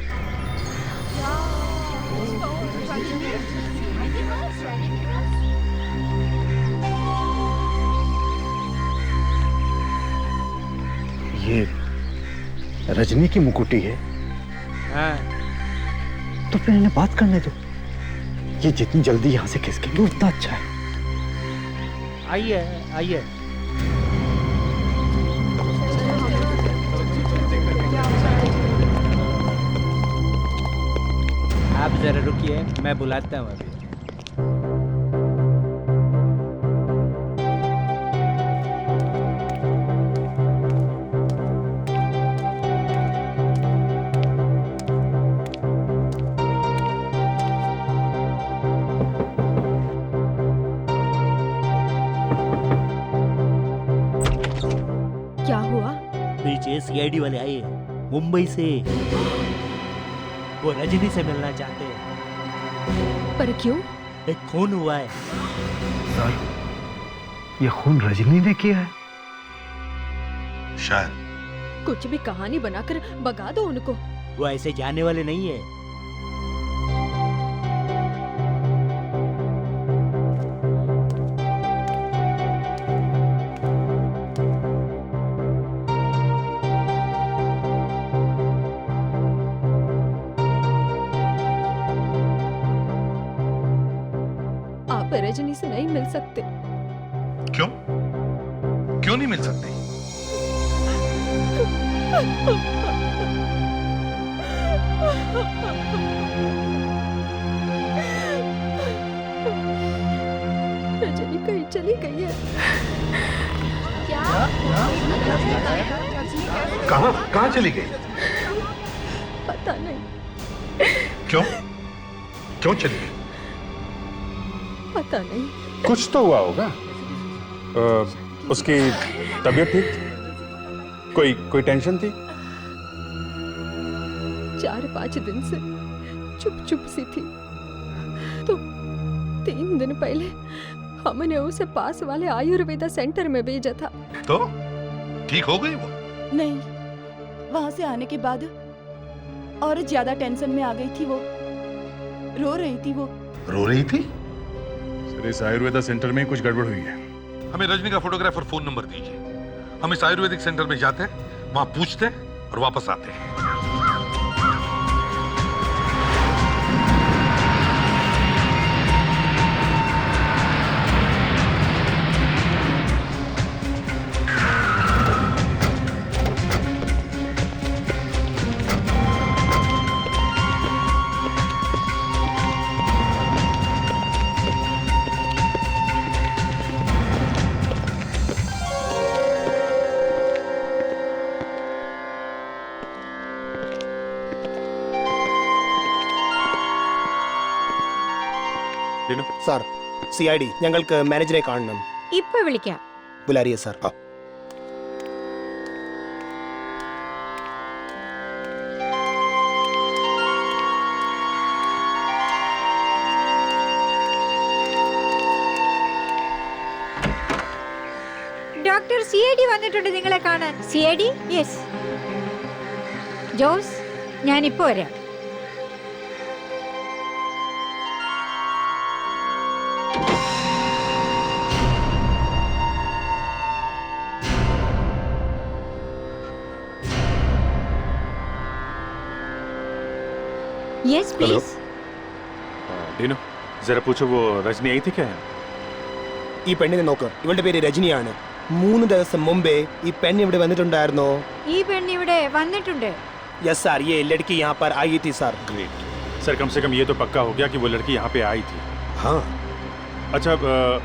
ये रजनी की मुकुटी है? हाँ। तो फिर इन्हें बात करने दो। ये जितनी जल्दी यहाँ से खिसकेंगे उतना अच्छा है। आइए आइए। आप जरा रुकिए, मैं बुलाता हूँ अभी। क्या हुआ? पीछे सीआईडी वाले आए हैं, मुंबई से। वो रजनी से मिलना चाहते हैं। पर क्यों? एक खून हुआ है। ये खून रजनी ने किया है? शायद। कुछ भी कहानी बनाकर भगा दो उनको। वो ऐसे जाने वाले नहीं है। आप रजनी से नहीं मिल सकते। क्यों? क्यों नहीं मिल सकती? रजनी कहीं चली गई है। क्या? कहाँ चली गई? पता नहीं। क्यों? क्यों चली गई? पता नहीं। कुछ तो हुआ होगा। उसकी तबीयत ठीक थी? कोई टेंशन थी? 4-5 दिन से चुप सी थी। तो 3 दिन पहले हमने उसे पास वाले आयुर्वेदा सेंटर में भेजा था। तो ठीक हो गई वो? नहीं, वहां से आने के बाद और ज्यादा टेंशन में आ गई थी वो। रो रही थी वो। रो रही थी? सर, इस आयुर्वेदा सेंटर में कुछ गड़बड़ हुई है। हमें रजनी का फोटोग्राफर फोन नंबर दीजिए। हम इस आयुर्वेदिक सेंटर में जाते हैं, वहां पूछते हैं और वापस आते हैं। സാർ CID ഞങ്ങൾക്ക് മാനേജറെ കാണണം. ഇപ്പോ വിളിക്കാം. ബുലാരിയെ സാർ. ഡോക്ടർ CID വന്നിട്ടുണ്ട് നിങ്ങളെ കാണാൻ. CID? യെസ്. ജോസ്, ഞാൻ ഇപ്പോ വരാം. Yes, please. ഡീനോ, जरा पूछो वो रजनी आई थी क्या? ഈ പെണ്ണിനെ നോക്ക്. ഇവളുടെ പേര് രജനിയാണ്. 3 ദിവസം മുമ്പേ ഈ പെണ്ണ് ഇവിടെ വന്നിട്ടുണ്ടായിരുന്നോ? ഈ പെണ്ണ് ഇവിടെ വന്നിട്ടുണ്ട്. यस सर, ये लड़की यहाँ पर आई थी सर. ग्रेट सर, कम से कम ये तो पक्का हो गया कि वो लड़की यहाँ पे आई थी। हाँ। अच्छा,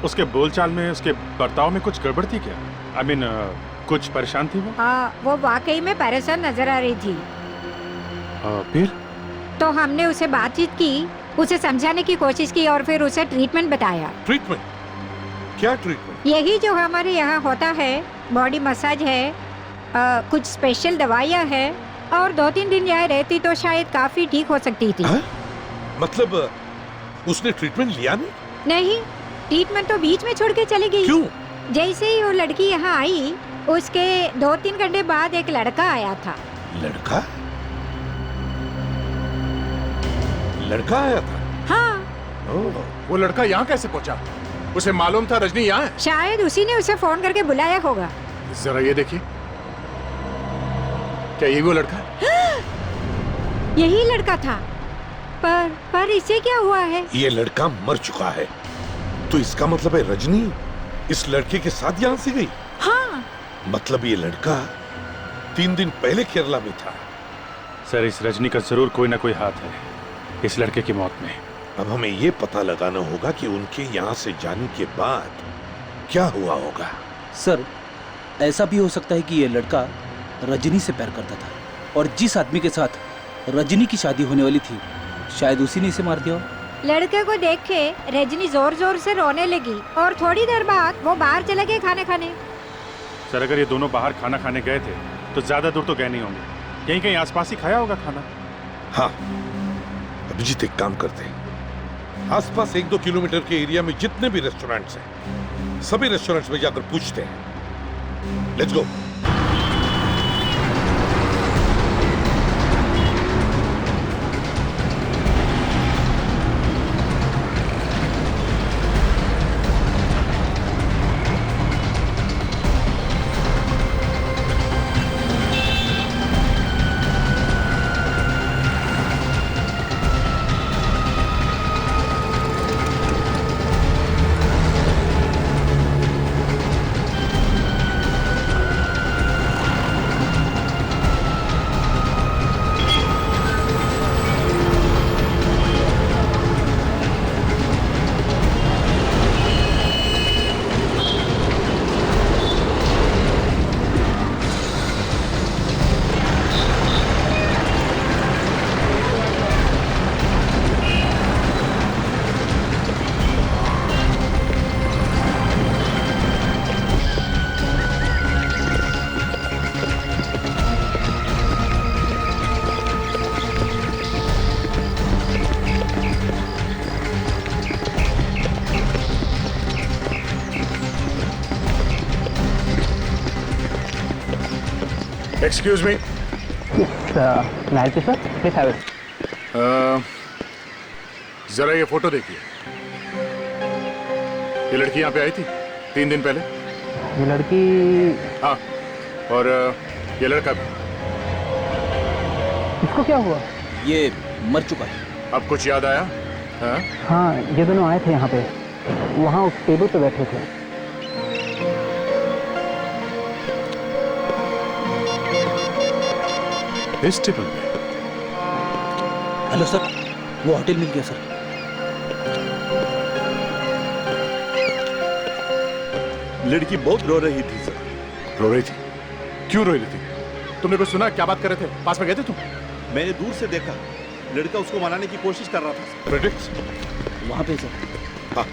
उसके बोलचाल में, उसके बर्ताव में कुछ गड़बड़ थी क्या? आई मीन कुछ परेशान थी वो? हाँ, वो वाकई में परेशान नजर आ रही थी। फिर? तो हमने उसे बातचीत की, उसे समझाने की कोशिश की और फिर उसे ट्रीटमेंट बताया। ट्रीटमेंट? क्या ट्रीटमेंट? यही जो हमारे यहाँ होता है, बॉडी मसाज है, कुछ स्पेशल दवाइयाँ है, और 2-3 दिन यहाँ रहती तो शायद काफी ठीक हो सकती थी। मतलब उसने ट्रीटमेंट लिया नहीं? नहीं, ट्रीटमेंट तो बीच में छोड़ के चली गई। क्यों? जैसे ही वो लड़की यहाँ आई, उसके 2-3 घंटे बाद एक लड़का आया था। लड़का? लड़का आया था? हाँ। वो लड़का यहाँ कैसे पहुँचा? उसे मालूम था रजनी यहाँ है? शायद उसी ने उसे फोन करके बुलाया होगा। जरा ये देखिए, क्या ये वो लड़का है? यही लड़का था, पर इसे क्या हुआ है? ये लड़का मर चुका है। तो इसका मतलब है रजनी इस लड़के के साथ यहाँ से गई? हाँ। मतलब ये लड़का 3 दिन पहले केरला में था। सर, इस रजनी का जरूर कोई ना कोई हाथ है इस लड़के की मौत में। अब हमें ये पता लगाना होगा कि उनके यहाँ से जाने के बाद क्या हुआ होगा। सर, ऐसा भी हो सकता है कि ये लड़का रजनी से प्यार करता था और जिस आदमी के साथ रजनी की शादी होने वाली थी, शायद उसी ने इसे मार दिया हो। लड़के को देख के रजनी जोर जोर से रोने लगी और थोड़ी देर बाद वो बाहर चले गए खाना खाने। सर, अगर ये दोनों बाहर खाना खाने गए थे तो ज्यादा दूर तो गए नहीं होंगे, कहीं कहीं आसपास ही खाया होगा खाना। हाँ, अभिजीत एक काम करते हैं, आसपास 1-2 किलोमीटर के एरिया में जितने भी रेस्टोरेंट्स हैं सभी रेस्टोरेंट्स में जाकर पूछते हैं। Let's go. Excuse me. Night sir, please have it. जरा ये फोटो देखिए। ये लड़की यहाँ पे आई थी 3 दिन पहले। ये लड़की? हाँ, और ये लड़का भी। इसको क्या हुआ? ये मर चुका है। अब कुछ याद आया? हाँ? हाँ, ये दोनों आए थे यहाँ पे, वहाँ उस टेबल पे बैठे थे। इस टेबल पे? हेलो सर, वो होटल मिल गया सर। लड़की बहुत रो रही थी सर। रो रही थी? क्यों रो रही थी? तुमने कुछ सुना? क्या बात कर रहे थे? पास में गए थे तुम? मैंने दूर से देखा, लड़का उसको मनाने की कोशिश कर रहा था। प्रेडिक्ट वहाँ पे सर। हाँ,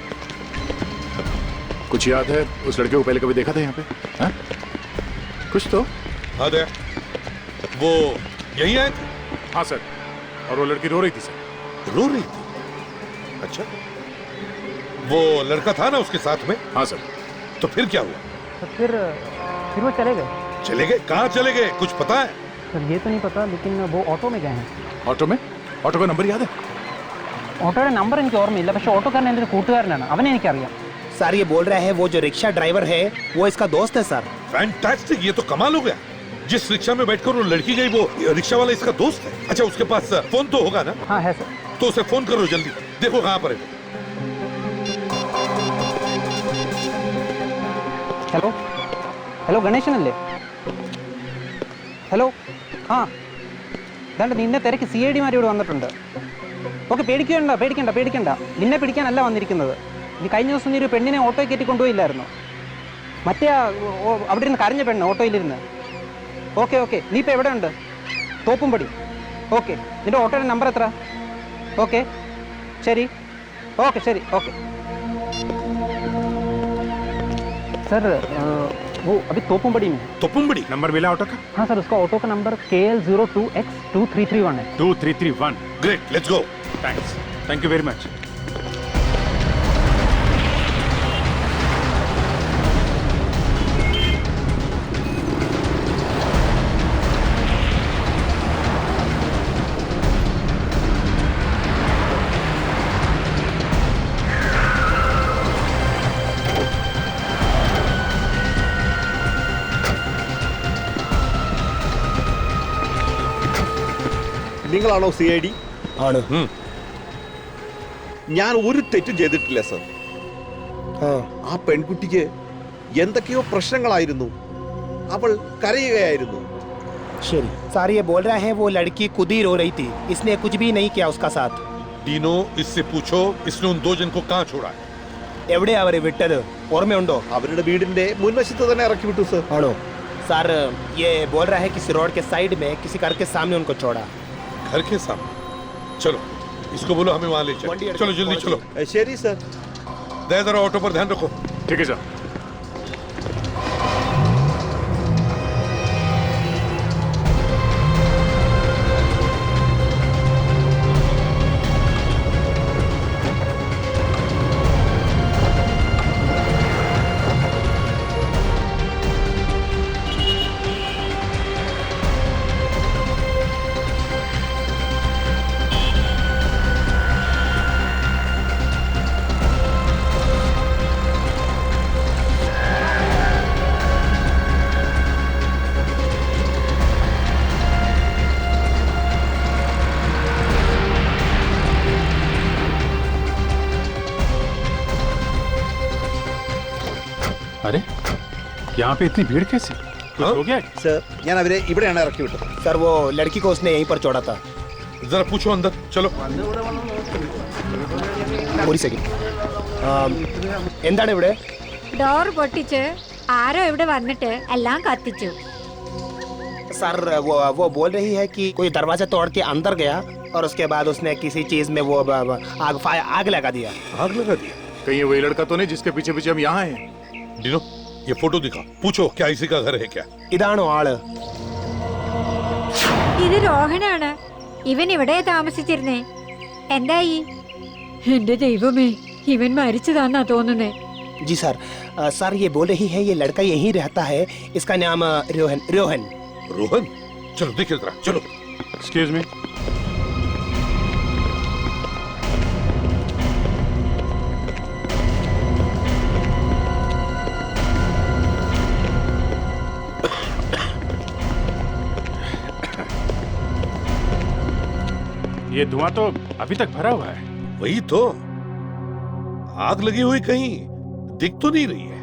कुछ याद है? उस लड़के को पहले कभी देखा था यहाँ पे? हाँ? कुछ तो? हाँ दे, वो यही आए थे? हाँ सर, और वो लड़की रो रही थी सर। रो रही थी? अच्छा, वो लड़का था ना उसके साथ में? हाँ सर। तो फिर क्या हुआ? तो फिर वो चले गए। चले गए? कहाँ चले गए? कुछ पता है? सर ये तो नहीं पता, लेकिन वो ऑटो में गए हैं। ऑटो में? ऑटो का नंबर याद है? ഓട്ടോയുടെ നമ്പർ എനിക്ക് ഓർമ്മയില്ല, പക്ഷെ ഓട്ടോക്കാരൻ എൻ്റെ ഒരു കൂട്ടുകാരനാണ്, അവനെ എനിക്കറിയാം। सर ये बोल रहे हैं वो जो रिक्शा ड्राइवर है वो इसका दोस्त है सर। फैंटास्टिक, ये तो कमाल हो गया। जिस रिक्शा में बैठकर वो लड़की गई, वो रिक्शा वाला इसका दोस्त है। अच्छा, उसके पास फोन तो होगा ना? हाँ है सर। तो उसे फोन करो जल्दी, देखो कहाँ पर है। Hello hello ഗണേശനല്ലേ? ഹലോ, ആ ദാണ്ട് നിന്നെ തിരക്ക് CID മാർ ഇവിടെ വന്നിട്ടുണ്ട്. ഓക്കെ, പേടിക്കണ്ട. നിന്നെ പിടിക്കാനല്ല വന്നിരിക്കുന്നത്. നീ കഴിഞ്ഞ ദിവസം നീ ഒരു പെണ്ണിനെ ഓട്ടോ കയറ്റി കൊണ്ടുപോയില്ലായിരുന്നു? മറ്റേ അവിടെ ഇരുന്ന് കരഞ്ഞ പെണ്ണ് ഓട്ടോയിലിരുന്ന്. ഓക്കെ, നീ ഇപ്പോൾ എവിടെ ഉണ്ട്? തോപ്പുംപടി. ഓക്കെ, നിന്റെ ഓട്ടോയുടെ നമ്പർ എത്ര? ഓക്കെ ശരി. ഓക്കെ सर, वो अभी तोपुमबड़ी में। तोपुमबड़ी? नंबर मिला ऑटो का? हाँ सर, उसका ऑटो का नंबर KL02X2331 है। 2331। Great, let's go. Thanks, thank you very much. നിങ്ങളാണോ CID? ആണ്. ഞാൻ ഒരു തെറ്റും ചെയ്തിട്ടില്ല സർ. ആ പെൺകുട്ടിക്ക് എന്തൊക്കെയോ പ്രശ്നങ്ങളായിരുന്നു, അവൾ കരയുകയായിരുന്നു. ശരി सर, ये बोल रहे हैं वो लड़की खुद ही रो रही थी, इसने कुछ भी नहीं किया उसका साथ। डीनो, इससे पूछो इसने उन 2 जन को कहाँ छोड़ा है? എവിടെ അവരെ വിട്ടത് ഓർമ്മയുണ്ടോ? അവരുടെ വീടിന്റെ മുൻവശത്ത് തന്നെ ഇറക്കി വിട്ടു സർ. ആണോ? सर ये बोल रहा है किसी रोड के साइड में किसी घर के सामने उनको छोड़ा। घर के सामने? चलो, इसको बोलो हमें वहां ले चलो। चलो जल्दी चलो। ശരി സർ। जरा ऑटो पर ध्यान रखो। ठीक है सर। यहाँ पे इतनी भीड़ कैसे? कुछ हो गया? सर ഞാൻ അവരെ ഇവിടെയാണ് ഇറക്കി വിട്ടത് सर वो लड़की को उसने यहीं पर छोड़ा था जरा पूछो अंदर चलो ഒരു സെക്കൻഡ് എന്താണ് ഇവിടെ ഡോർ പൊട്ടിച്ച് ആരോ ഇവിടെ വന്നിട്ട് എല്ലാം കത്തിച്ചു. सर वो बोल रही है कि कोई दरवाजा तोड़ के अंदर गया और उसके बाद उसने किसी चीज में वो आग लगा दिया आग लगा दिया? कहीं ये वही लड़का तो नहीं जिसके पीछे पीछे हम यहाँ हैं? डिनो ये फोटो दिखा पूछो क्या इसी का घर है क्या ഇതാണോ ആള് ഇത് രോഹനാണ്. ഇവൻ ഇവിടെ താമസിച്ചിരുന്നേ. എന്തായി? എന്റെ ദൈവമേ, ഇവൻ മരിച്ചതാന്നാ തോന്നുന്നേ. जी सर सर ये बोल रही है ये लड़का यहीं रहता है इसका नाम रोहन रोहन रोहन चलो देखिए जरा चलो एक्सक्यूज मी. ये धुआं तो अभी तक भरा हुआ है. वही तो आग लगी हुई कहीं दिख तो नहीं रही है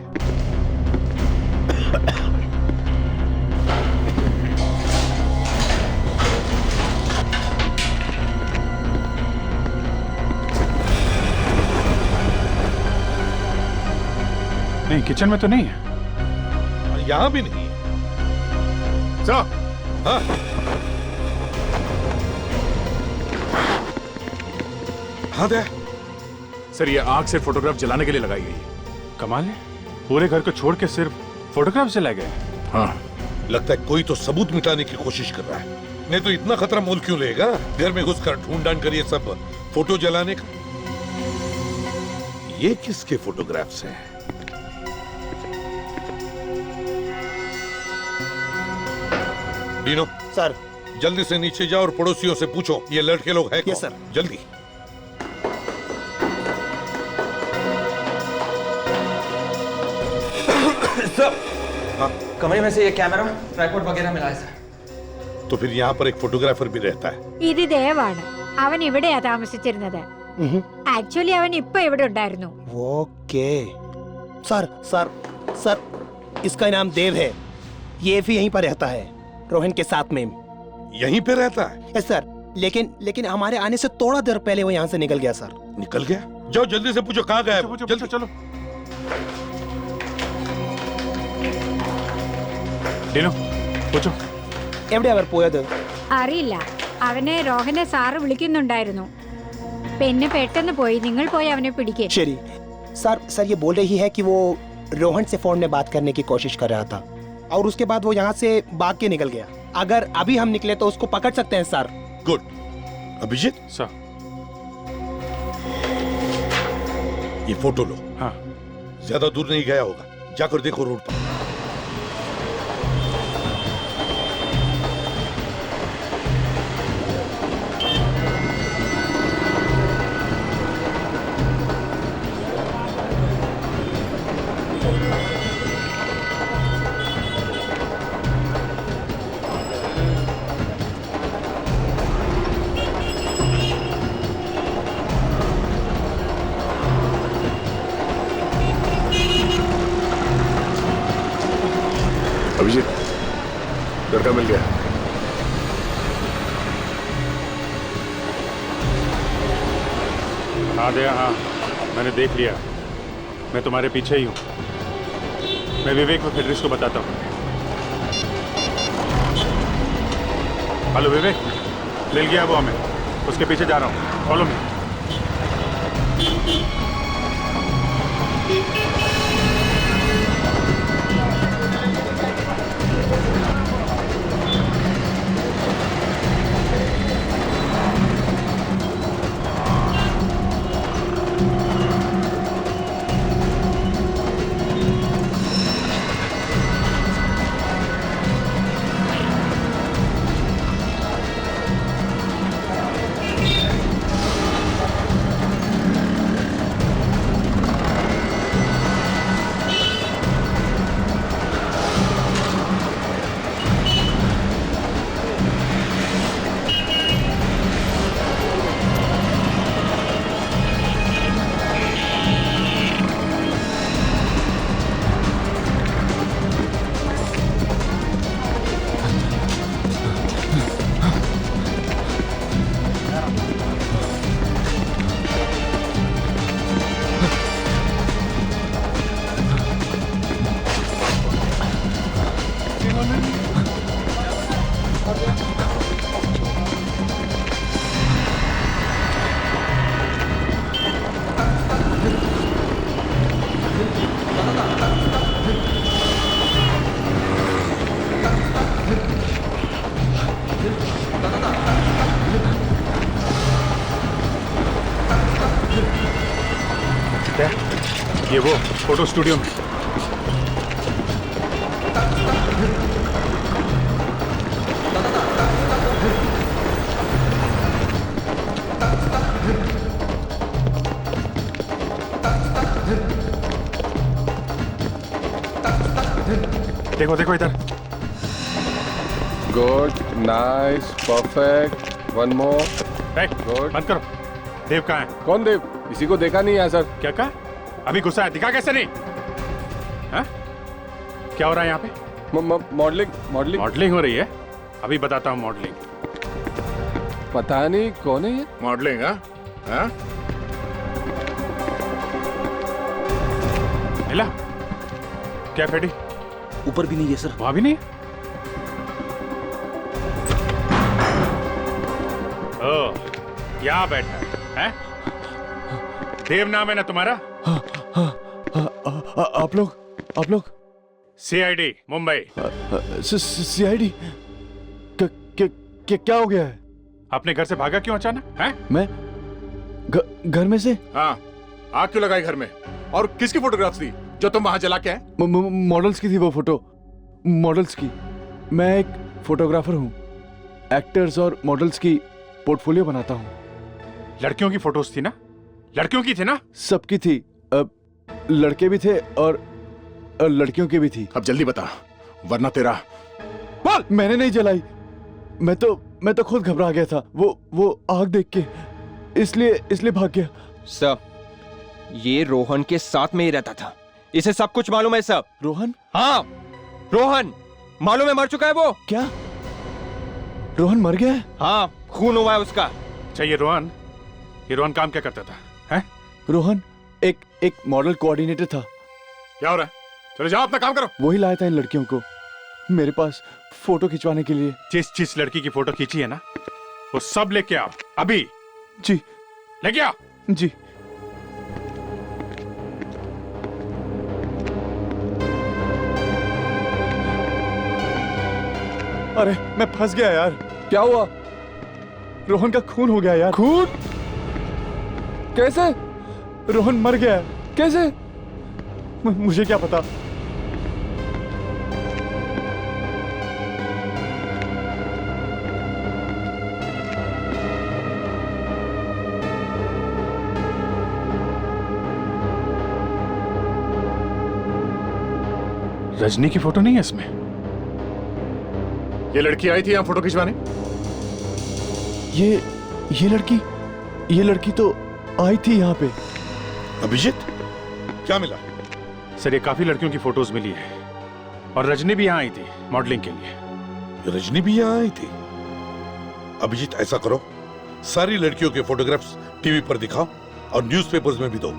नहीं, किचन में तो नहीं है. यहाँ भी नहीं है सर हाँ हाँ दे सर ये आग से फोटोग्राफ जलाने के लिए लगाई गई है. कमाल है, पूरे घर को छोड़ के सिर्फ फोटोग्राफ से लगे. हाँ लगता है कोई तो सबूत मिटाने की कोशिश कर रहा है. नहीं तो इतना खतरा मोल क्यों लेगा घर में घुसकर ढूंढ ढांड कर ये सब फोटो जलाने का. ये किसके फोटोग्राफ्स हैं? डीनो सर जल्दी से नीचे जाओ और पड़ोसियों से पूछो ये लड़के लोग हैं कौन? यस सर जल्दी. हाँ कमरे में से ये कैमरा ट्राइपॉड वगैरह मिला है सर. तो फिर यहाँ पर एक फोटोग्राफर भी रहता है. ഇത് ദേവാണ്. അവൻ ഇവിടെയാ താമസിച്ചിരുന്നത്. ആക്ച്വലി അവൻ ഇപ്പൊ ഇവിടെ ഉണ്ടായിരുന്നു. ओके सर सर सर इसका नाम देव है ये भी यहीं पर रहता है रोहन के साथ में. यहीं पे रहता है? यस सर लेकिन हमारे आने से थोड़ा देर पहले वो यहाँ से निकल गया सर. निकल गया? जाओ जल्दी से पूछो कहाँ गया. जल्दी चलो. ഡിനോ പൂച്ചോ. എവിടെ അവർ പോയത്? അറിയില്ല. അവനെ രോഹനെ സാറ് വിളിക്കുന്നുണ്ടായിരുന്നു. പിന്നെ പെട്ടെന്ന് പോയി. നിങ്ങൾ പോയി അവനെ പിടിക്കേ. ശരി सर सर ये बोल रही है कि वो रोहन से फोन में बात करने की कोशिश कर रहा था और उसके बाद वो यहाँ से भाग के निकल गया. अगर अभी हम निकले तो उसको पकड़ सकते हैं सर. गुड. अभिजीत सर ये फोटो लो. हाँ ज्यादा दूर नहीं गया होगा जाकर देखो रोड पर. अभिजीत लड़का मिल गया. हाँ दया, हाँ मैंने देख लिया. मैं तुम्हारे पीछे ही हूँ. मैं विवेक और फेडरिस को बताता हूँ. हेलो विवेक, ले गया वो हमें. उसके पीछे जा रहा हूँ. Follow me. ये वो फोटो स्टूडियो में। देखो देखो इधर। Good, nice, perfect, one more. Good. बंद करो। देव कहाँ है? कौन देव? किसी को देखा नहीं है सर। क्या कहा? अभी गुस्सा है, दिखा कैसे नहीं? हाँ? क्या हो रहा है यहाँ पे? मॉडलिंग मॉडलिंग मॉडलिंग हो रही है? अभी बताता हूँ मॉडलिंग। पता नहीं कौन है ये। मॉडलिंग? हाँ? मिला? क्या फेडी? ऊपर भी नहीं है सर। वहां भी नहीं है? ओ, यहाँ बैठा है? देव नाम है ना तुम्हारा? आप लोग सीआईडी मुंबई। सीआईडी? क्या हो गया है? अपने घर से भागा क्यों अचानक? हैं? मैं घर में से? हाँ, आग क्यों लगाई घर में? और किसकी फोटोग्राफ्स थी जो तुम वहां जला के आए? मॉडल्स की थी वो फोटो, मॉडल्स की। मैं एक फोटोग्राफर हूँ, एक्टर्स और मॉडल्स की पोर्टफोलियो बनाता हूँ। लड़कियों की फोटोज थी ना? लड़कियों की थी ना? सबकी थी। लड़के भी थे और लड़कियों की भी थी। अब जल्दी बता, वरना तेरा। बोल! मैंने नहीं जलाई। मैं तो खुद घबरा गया था, वो आग देख के, इसलिए भाग गया। सर, ये रोहन के साथ में ही रहता था, इसे सब कुछ मालूम है सब। रोहन? हाँ, रोहन मालूम है, मर चुका है वो। क्या? रोहन मर गया है? हाँ, खून हुआ है उसका। चाहिए ये रोहन काम क्या करता था? हैं? रोहन एक मॉडल कोऑर्डिनेटर था। क्या हो रहा है? चलो जाओ, अपना काम करो। वही लाया था इन लड़कियों को मेरे पास फोटो खिंचवाने के लिए। जिस लड़की की फोटो खींची है ना, वो सब लेके आओ अभी। जी। लेके आओ। जी। अरे मैं फंस गया यार। क्या हुआ? रोहन का खून हो गया यार। खून? कैसे? रोहन मर गया। कैसे? मुझे क्या पता। रजनी की फोटो नहीं है इसमें। ये लड़की आई थी यहाँ फोटो खिंचवाने? ये लड़की तो आई थी यहाँ पे। अभिजीत, क्या मिला? सर, ये काफी लड़कियों की फोटोज मिली है और रजनी भी यहाँ आई थी मॉडलिंग के लिए। रजनी भी यहाँ आई थी? अभिजीत, ऐसा करो, सारी लड़कियों के फोटोग्राफ्स टीवी पर दिखाओ और न्यूज़पेपर्स में भी दो।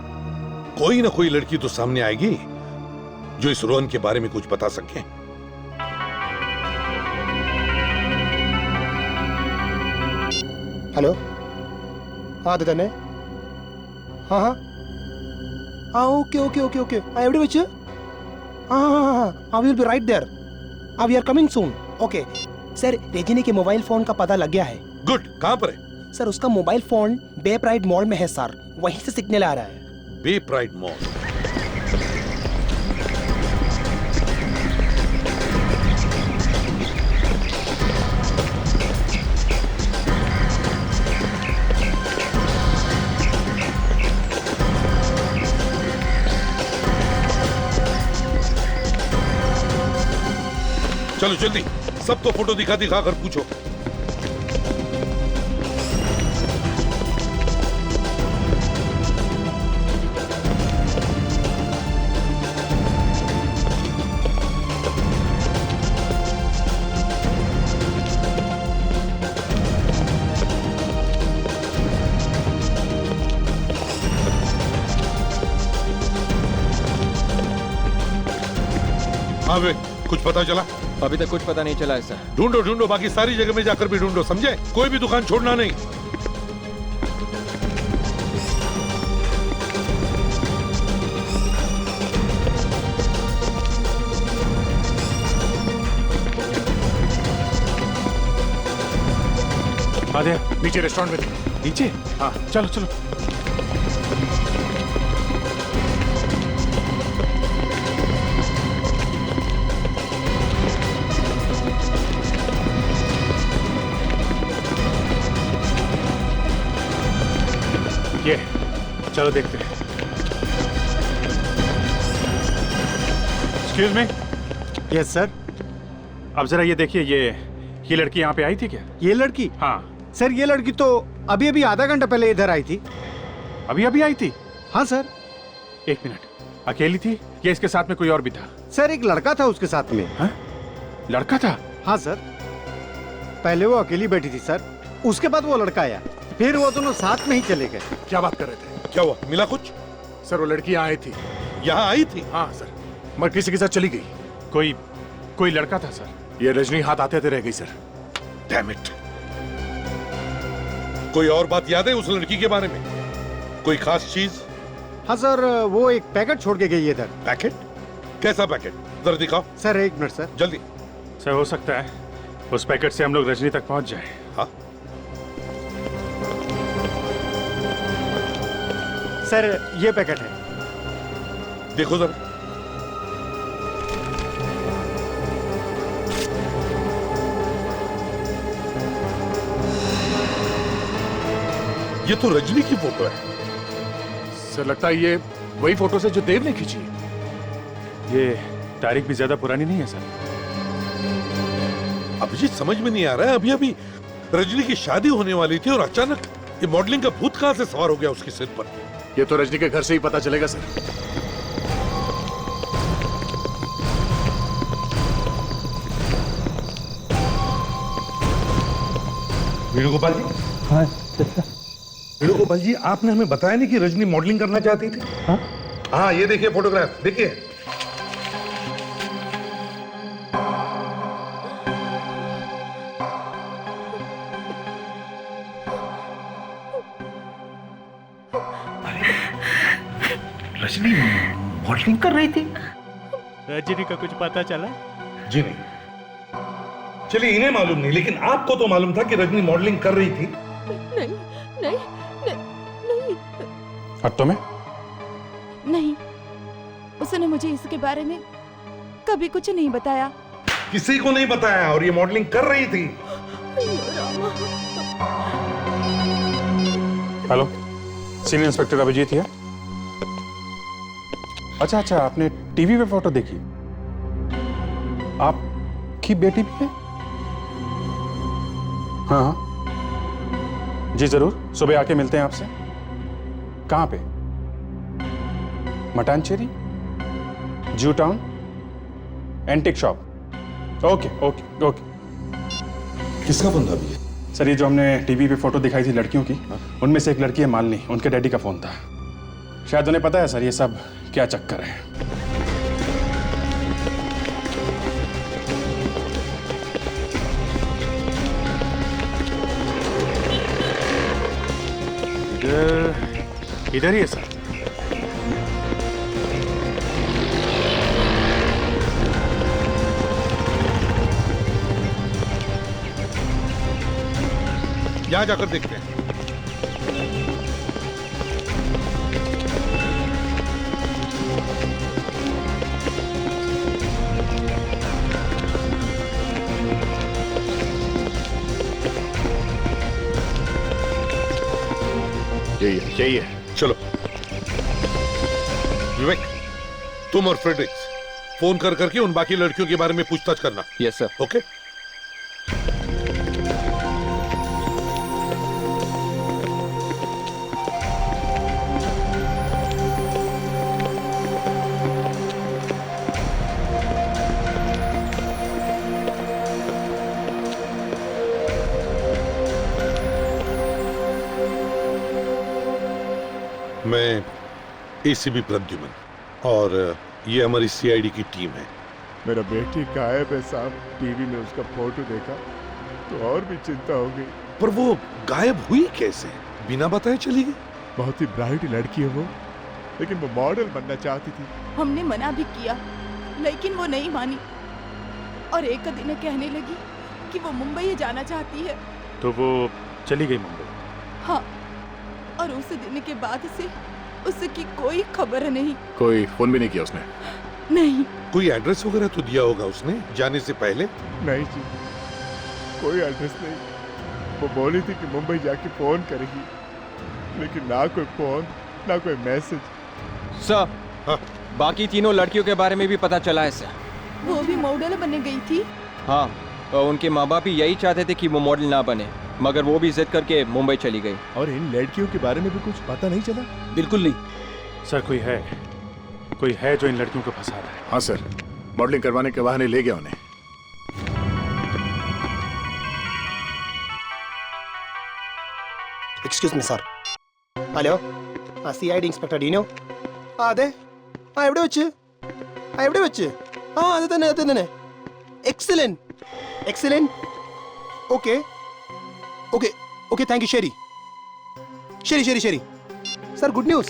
कोई ना कोई लड़की तो सामने आएगी जो इस रोहन के बारे में कुछ बता सके। हेलो, हाँ दादा ने, हाँ हाँ हाँ, okay okay okay okay, every बच्चे, हाँ, we will be right there, we are coming soon. Okay sir, Rajni के मोबाइल फोन का पता लग गया है। गुड, कहाँ पर है? सर, उसका मोबाइल फोन बे प्राइड मॉल में है सर, वहीं से सिग्नल आ रहा है। बे प्राइड मॉल? चलो जल्दी, सबको फोटो दिखा दिखा कर पूछो। हाँ वे, कुछ पता चला? अभी तक कुछ पता नहीं चला है सर। ढूंढो ढूंढो, बाकी सारी जगह में जाकर भी ढूंढो, समझे? कोई भी दुकान छोड़ना नहीं। आदिया, नीचे रेस्टोरेंट में। नीचे? हाँ चलो चलो। ये चलो देखते हैं। Excuse me. Yes sir. अब जरा ये देखिए, ये लड़की यहाँ पे आई थी क्या? ये लड़की? हाँ सर, ये लड़की तो अभी अभी आधा घंटा पहले इधर आई थी। अभी अभी आई थी? हाँ सर। एक मिनट, अकेली थी या इसके साथ में कोई और भी था? सर, एक लड़का था उसके साथ में। हाँ? लड़का था? हाँ सर, पहले वो अकेली बैठी थी सर, उसके बाद वो लड़का आया, फिर वो दोनों साथ में ही चले गए। क्या बात कर रहे थे? क्या हुआ? मिला कुछ? सर वो लड़की यहाँ आई थी। यहाँ आई थी? हाँ सर, मगर किसी के साथ चली गई। कोई लड़का था सर? ये रजनी हाथ आते आते रह गई सर। Damn it. कोई और बात याद है उस लड़की के बारे में? कोई खास चीज? हाँ सर, वो एक पैकेट छोड़ के गई है इधर। पैकेट? कैसा पैकेट? जरा दिखाओ। सर एक मिनट सर। जल्दी। सर हो सकता है उस पैकेट से हम लोग रजनी तक पहुंच जाए। हाँ सर, ये पैकेट है। देखो जरा। ये तो रजनी की फोटो है। सर लगता है ये वही फोटो से जो देव ने खींची। ये तारीख भी ज्यादा पुरानी नहीं है सर। अभिजीत, समझ में नहीं आ रहा है, अभी अभी रजनी की शादी होने वाली थी और अचानक ये मॉडलिंग का भूत कहां से सवार हो गया उसके सिर पर? ये तो रजनी के घर से ही पता चलेगा सर। वेणुगोपाल जी। हाँ वेणुगोपाल जी, आपने हमें बताया नहीं कि रजनी मॉडलिंग करना चाहती थी? हाँ, ये देखिए फोटोग्राफ, देखिए। रजनी मॉडलिंग कर रही थी? रजनी का कुछ पता चला? जी नहीं। चलिए, इन्हें मालूम नहीं, लेकिन आपको तो मालूम था कि रजनी मॉडलिंग कर रही थी। नहीं नहीं नहीं और तुम्हें? नहीं, उसने मुझे इसके बारे में कभी कुछ नहीं बताया। किसी को नहीं बताया, और ये मॉडलिंग कर रही थी। हेलो, सीनियर इंस्पेक्टर अभिजीत है। अच्छा, आपने टीवी पे फोटो देखी? आपकी बेटी भी है? हाँ जी जरूर, सुबह आके मिलते हैं आपसे। कहाँ पे? मटानचेरी, जू town, antique shop. Okay okay okay. किसका बंदा भी है? सर, ये जो हमने टीवी पे फोटो दिखाई थी लड़कियों की, उनमें से एक लड़की है मालिनी, उनके डैडी का फोन था। शायद उन्हें पता है सर ये सब क्या चक्कर है। इधर ही है सर। यहां जाकर देखते हैं। यही है। चलो विवेक, तुम और फ्रेडरिक्स फोन कर करके उन बाकी लड़कियों के बारे में पूछताछ करना। Yes sir. ओके। मैं एसीबी प्रद्युमन, और ये हमारी सीआईडी की टीम है। मेरा बेटी गायब है साहब। टीवी में उसका फोटो देखा तो और भी चिंता हो गई। पर वो गायब हुई कैसे? बिना बताए चली गई? बहुत ही ब्राइट लड़की है वो, लेकिन वो मॉडल बनना चाहती थी। हमने मना भी किया लेकिन वो नहीं मानी और एक दिन कहने लगी कि वो मुंबई जाना चाहती है। तो वो चली गई मुंबई? हाँ, और उस दिन के बाद से उसकी कोई खबर नहीं। कोई फोन भी नहीं किया उसने? नहीं। कोई एड्रेस वगैरह तो दिया होगा उसने जाने से पहले? नहीं जी, कोई एड्रेस नहीं। वो बोली थी कि मुंबई जाके फोन करेगी, लेकिन ना कोई फोन ना कोई मैसेज। सर, हाँ? बाकी तीनों लड़कियों के बारे में भी पता चला है सर। वो भी मॉडल बनने गई थी। हाँ, और उनके माँ बाप भी यही चाहते थे कि वो मॉडल ना बने, मगर वो भी जिद करके मुंबई चली गई। और इन लड़कियों के बारे में भी कुछ पता नहीं चला? बिल्कुल नहीं सर। कोई है जो इन लड़कियों को फंसा रहा है। हाँ सर, मॉडलिंग करवाने के बहाने ले गया उन्हें। Excuse me, sir. ഹലോ, ആ CID ഇൻസ്പെക്ടർ ഡീനോ? ആ അതെ. ആ എവിടെ വെച്ച്? ആ അത് തന്നെ. എക്സലന്റ്. Okay, thank you. ശരി. Sir good news.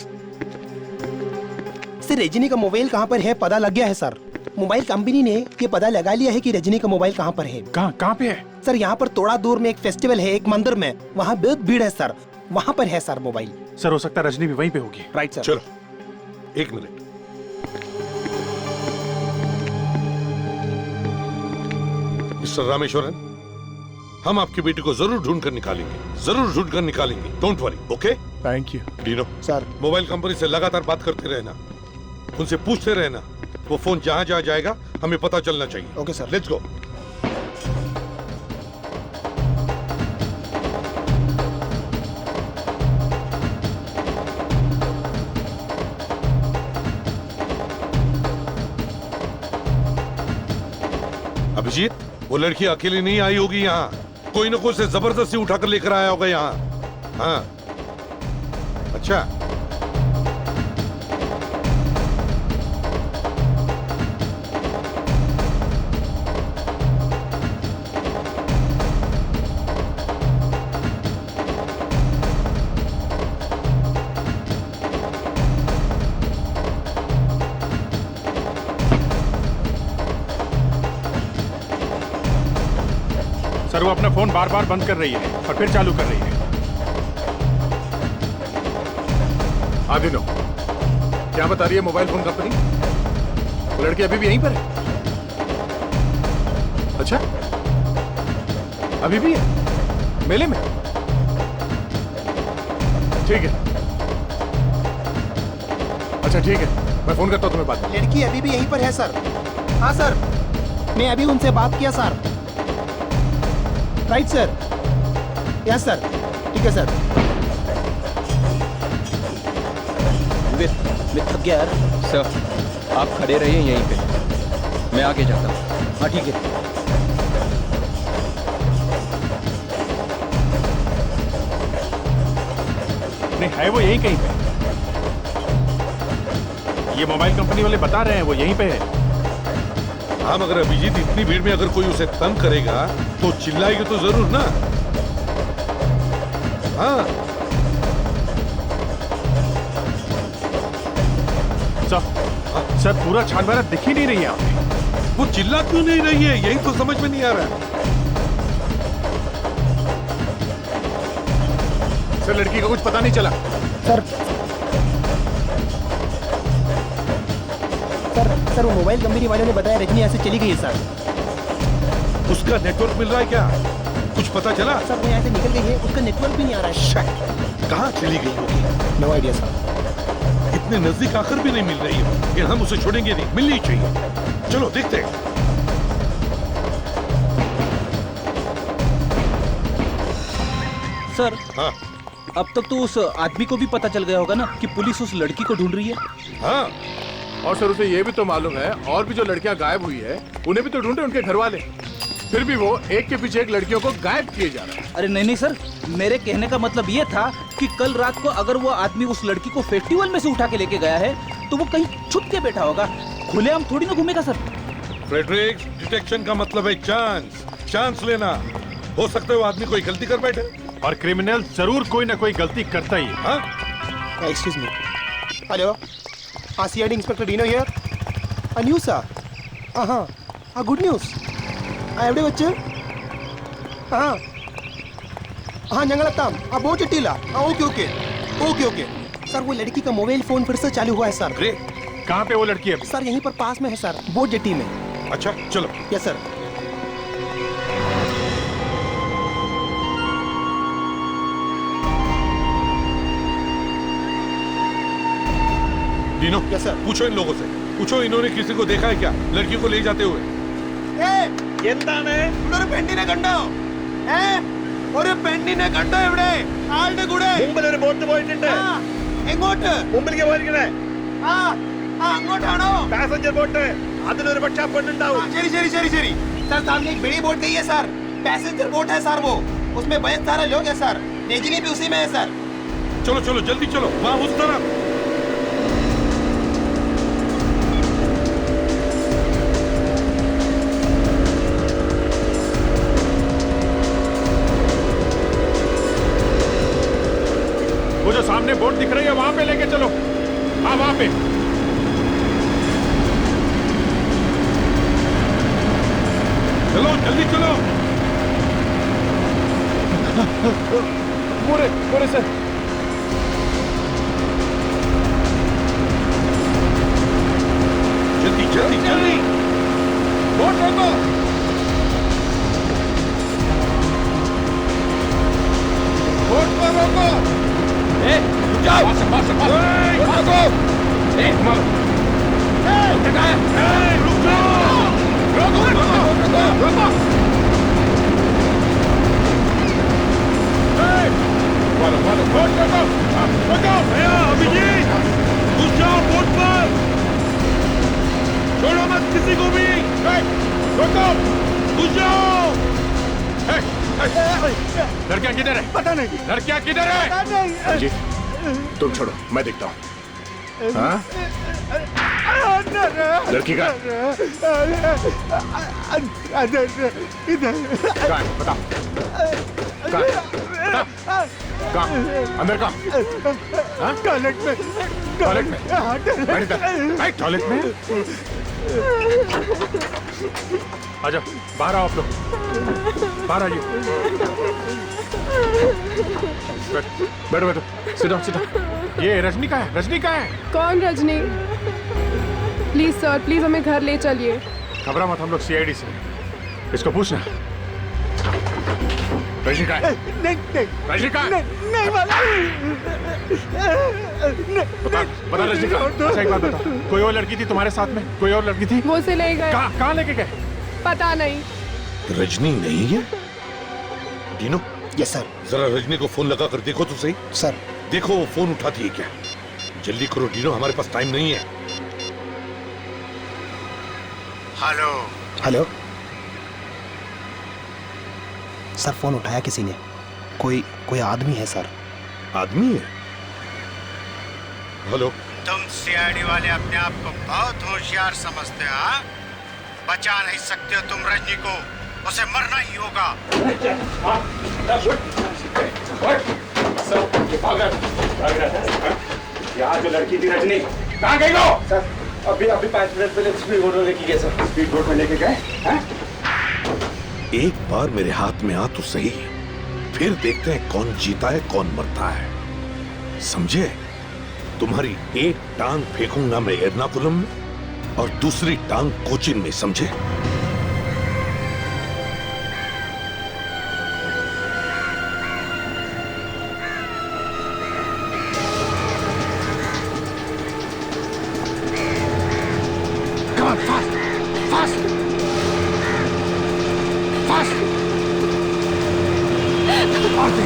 Sir Rajni का मोबाइल कहाँ पर है पता लग गया है सर। मोबाइल कंपनी ने ये पता लगा लिया है कि रजनी का मोबाइल कहाँ पर है। कहाँ पे है? सर यहाँ पर थोड़ा दूर में एक फेस्टिवल है, एक मंदिर में, वहाँ बहुत भीड़ है सर, वहाँ पर है सर मोबाइल। सर हो सकता है रजनी भी वहीं पे होगी। Right sir. चलो 1 मिनट। मिस्टर रामेश्वरन, हम आपकी बेटी को जरूर ढूंढ कर निकालेंगे। Don't worry, okay? Thank you. Dino sir, mobile company से लगातार बात करते रहना, उनसे पूछते रहना। वो फोन जहां जाएगा हमें पता चलना चाहिए। Okay sir. Let's go. Abhijit, वो लड़की अकेली नहीं आई होगी यहाँ, कोई ना कोई से जबरदस्ती उठाकर लेकर आया होगा यहाँ। हाँ, अच्छा। सर वो अपना फोन बार बार बंद कर रही है और फिर चालू कर रही है। आदिनो, क्या बता रही है मोबाइल फोन कंपनी? लड़की अभी भी यहीं पर है? अच्छा, अभी भी है मेले में? ठीक है, अच्छा ठीक है, मैं फोन करता हूँ तुम्हें बाद में। लड़की अभी भी यहीं पर है सर। हाँ सर, मैं अभी उनसे बात किया sir. Right sir. Yes sir, ठीक है सर। मैं थक गया यार। सर आप खड़े रहिए यहीं पे, मैं आगे जाता हूँ। हाँ ठीक है। नहीं है वो यहीं कहीं पे। ये मोबाइल कंपनी वाले बता रहे हैं वो यहीं पे है। हाँ, मगर अभिजीत इतनी भीड़ में अगर कोई उसे तंग करेगा तो चिल्लाएगी तो जरूर ना। हाँ सर पूरा छानबीन दिख ही नहीं रही है। वो चिल्ला क्यों नहीं रही है, यही तो समझ में नहीं आ रहा है। सर लड़की का कुछ पता नहीं चला। सर वो मोबाइल कंपनी वालों ने बताया रजनी यहाँ से चली गई है सर। उसका नेटवर्क मिल रहा है क्या? कुछ पता चला? सर वो यहाँ से निकल गई है, उसका नेटवर्क भी नहीं आ रहा है। कहाँ चली गई होगी? No idea sir. इतने नजदीक आकर भी नहीं मिल रही है, लेकिन हम उसे छोड़ेंगे नहीं, मिलनी चाहिए। चलो देखते हैं। सर हाँ, अब तक तो उस आदमी को भी पता चल गया होगा ना कि पुलिस उस लड़की को ढूंढ रही है। हाँ, और सर उसे ये भी तो मालूम है और भी जो लड़कियां गायब हुई है उन्हें भी तो ढूंढे उनके घर वाले। फिर भी वो एक के पीछे एक लड़कियों को गायब किए जा रहा है। अरे नहीं सर, मेरे कहने का मतलब ये था कि कल रात को अगर वो आदमी उस लड़की को फेस्टिवल में से उठा के लेके गया है तो वो कहीं छुप के बैठा होगा, खुलेआम थोड़ी ना घूमेगा सर। फ्रेडरिक, डिटेक्शन का मतलब है चांस, चांस लेना। हो सकता है वो आदमी कोई गलती कर बैठे, और क्रिमिनल जरूर कोई ना कोई गलती करता ही है। हाँ? Excuse me. Hello, CID inspector Dino here. News sir. Good news. എവിടെ വെച്ച്? ഞങ്ങളെത്താം. बहुत चिट्टीला. Okay okay okay okay sir, वो लड़की का मोबाइल फोन फिर से चालू हुआ है सर। कहाँ पे वो लड़की है? सर यहीं पर पास में है सर, बोट जेट्टी में। अच्छा चलो। Yes sir. Dino, yes sir. पूछो इन लोगों से, पूछो इन्होंने किसी को देखा है क्या लड़की को ले जाते हुए? എന്താണ് ഇവിടെ ഒരു പെണ്ണിനെ കണ്ടോ? ഒരു പെണ്ണിനെ കണ്ടോ ഇവിടെ? ആളുടെ കൂടെ മുമ്പിൽ ഒരു ബോട്ട് പോയിട്ടുണ്ട്. എങ്ങോട്ട്? മുമ്പിലേക്ക് പോയിരിക്കണേ. അങ്ങോട്ടാണോ? Passenger boat. അതിലൊരു പക്ഷേ പെണ്ണുണ്ടാവും. ശരി ശരി ശരി ശരി सर, सामने एक बड़ी बोट गई है सर, पैसेंजर बोट है सर, वो उसमें बहुत सारे लोग हैं सर, नेजिनी भी उसी में है सर। चलो चलो जल्दी चलो, वहाँ उस तरफ। वो जो सामने बोट दिख रही है वहां पे लेके चलो। हाँ वहां पे। चलो जल्दी चलो। मोरे मोरे सर। जल्दी जल्दी जल्दी, बोट रोको। बोट को रोको। जाओ। रोको। अभिजीत घुस जाओ बोट पर, छोड़ो मत किसी को भी। रुको, घुस जाओ। लड़कियां किधर है? पता नहीं। लड़कियां किधर है? पता नहीं। जी तुम छोड़ो, मैं देखता हूँ। हाँ? लड़की का इधर कहाँ है? बताओ कहाँ है? कहाँ? अंदर कहाँ? टॉयलेट में। टॉयलेट में? बैठ इधर। बैठ टॉयलेट में। आजा, बाहर आओ आप लोग, बाहर आइए। बैठो बैठो, सिट डाउन सिट डाउन। ये रजनी का है, रजनी का है। कौन रजनी? प्लीज सर, प्लीज हमें घर ले चलिए। घबरा मत, हम लोग सीआईडी से। इसको पूछना रजनी का है। नहीं नहीं रजनी का है। नहीं वाला। बता बता रजनी का। अच्छा एक बात बता, कोई और लड़की थी तुम्हारे साथ में? कोई और लड़की थी? वो से ले गए। कहाँ लेके गए? पता नहीं। रजनी नहीं है? डीनो। Yes sir. जरा रजनी को फोन लगा कर देखो तो सही। सर देखो वो फोन उठाती है क्या? जल्दी करो डीनो, हमारे पास टाइम नहीं है। हेलो हेलो सर, फोन उठाया किसी ने? कोई आदमी है सर। आदमी है? हेलो। तुम सीआईडी वाले अपने आप को बहुत होशियार समझते हो, हाँ? बचा नहीं सकते हो तुम रजनी को, उसे मरना ही होगा। यहाँ जो लड़की थी रजनी, कहाँ गई वो? सर अभी 5 मिनट पहले स्पीड बोट में लेके गए सर। स्पीड बोट में लेके गए? एक बार मेरे हाथ में आ तो सही, फिर देखते हैं कौन जीता है कौन मरता है, समझे? तुम्हारी एक टांग फेंकूंगा मैं एर्नाकुलम में और दूसरी टांग कोचिन में, समझे? Come on, fast, fast, fast. Arti.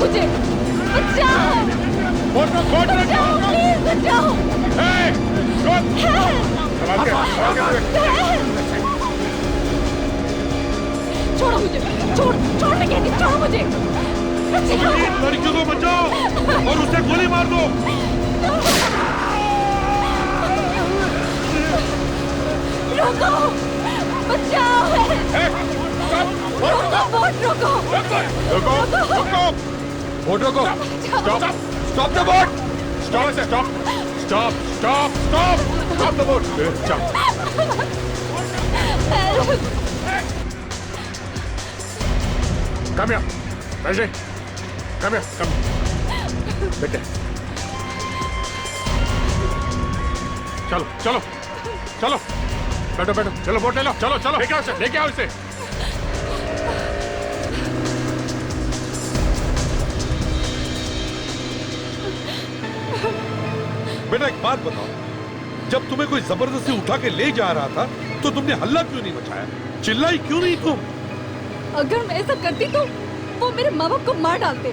मुझे, बचाओ, बचाओ, प्लीज बचाओ। छोड़ो मुझे, छोड़ने कहती, छोड़ो मुझे। लड़कियों को बचाओ और उसे गोली मार दो। रोको, बचाओ। रोको, बोट रोको। बोट रोको। Stop the boat. Stop the boat. Come here. Rajni. Come here. Come. बेटे। चलो, चलो, चलो। बैठो, बैठो। चलो बोट ले लो। चलो, चलो। लेके आओ इसे। लेके आओ इसे। बेटा एक बात बताओ, जब तुम्हें कोई जबरदस्ती उठा के ले जा रहा था तो तुमने हल्ला क्यों नहीं मचाया? चिल्लाई क्यों नहीं तुम? अगर मैं ऐसा करती तो वो मेरे माँ बाप को मार डालते।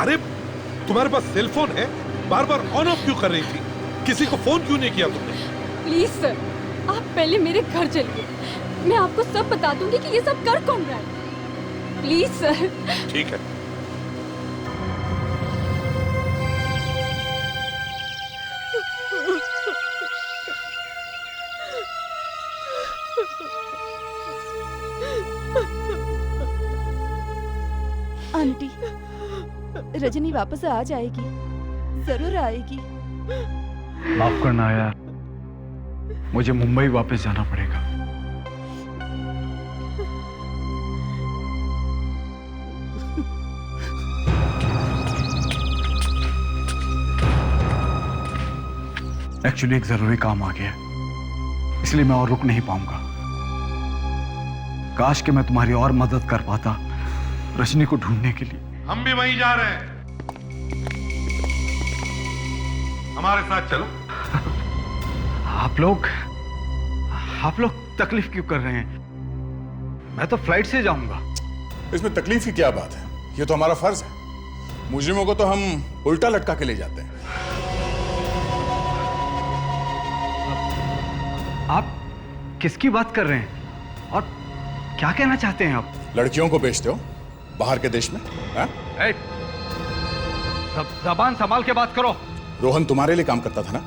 अरे तुम्हारे पास सेल फोन है, बार बार ऑन ऑफ क्यों कर रही थी? किसी को फोन क्यों नहीं किया तुमने? प्लीज सर, आप पहले मेरे घर चलिए, मैं आपको सब बता दूंगी कि ये सब कर कौन रहा है। Please sir. ठीक है। आंटी, रजनी वापस आ जाएगी, जरूर आएगी। माफ करना यार, मुझे मुंबई वापस जाना पड़ेगा। एक्चुअली एक जरूरी काम आ गया, इसलिए मैं और रुक नहीं पाऊंगा। काश कि मैं तुम्हारी और मदद कर पाता रजनी को ढूंढने के लिए। हम भी वहीं जा रहे हैं, हमारे साथ चलो। आप लोग तकलीफ क्यों कर रहे हैं? मैं तो फ्लाइट से जाऊंगा। इसमें तकलीफ की क्या बात है? ये तो हमारा फर्ज है। मुजरिमों को तो हम उल्टा लटका के ले जाते हैं। आप किसकी बात कर रहे हैं और क्या कहना चाहते हैं आप? लड़कियों को बेचते हो बाहर के देश में? जबान संभाल के बात करो। रोहन तुम्हारे लिए काम करता था ना?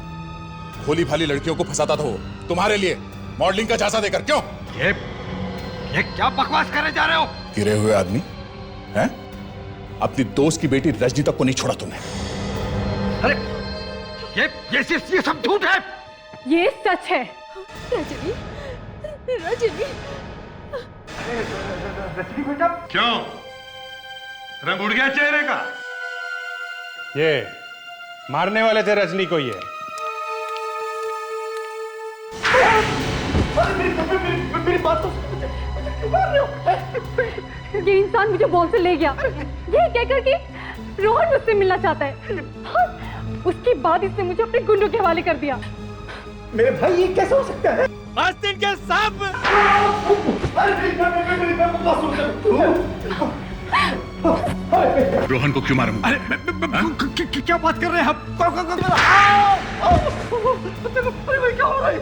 भोली भाली लड़कियों को फंसाता था वो तुम्हारे लिए, मॉडलिंग का झांसा देकर। क्यों? ये क्या बकवास करे जा रहे हो? गिरे हुए आदमी हैं? अपनी दोस्त की बेटी रजनी तक को नहीं छोड़ा तुमने। अरे ये सब झूठ है। ये सच है। रजनी, रजनी, रजनी बेटा, क्यों रंग उड़ गया चेहरे का? ये मारने वाले थे रजनी को। ये मेरी बात तो ये इंसान मुझे बॉल से ले गया, ये कहकर कि रोहन मुझसे मिलना चाहता है। उसके बाद इसने मुझे अपने गुंडों के हवाले कर दिया। मेरे भाई ये कैसे हो सकता है? आस्तीन के सांप! रोहन को क्यों मारा? अरे क्या बात कर रहे हैं आप? क्या हो रहा है?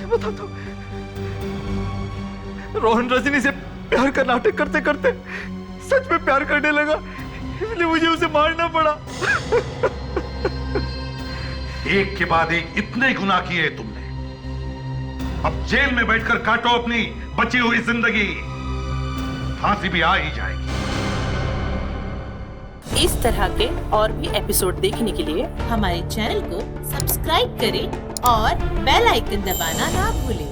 बता दो। रोहन रजनी से प्यार का नाटक करते करते सच में प्यार करने लगा, इसलिए मुझे उसे मारना पड़ा। एक के बाद एक इतने गुनाह किए तुमने, अब जेल में बैठकर काटो अपनी बची हुई जिंदगी, फांसी भी आ ही जाएगी। इस तरह के और भी एपिसोड देखने के लिए हमारे चैनल को सब्सक्राइब करें और बेल आइकन दबाना ना भूलें।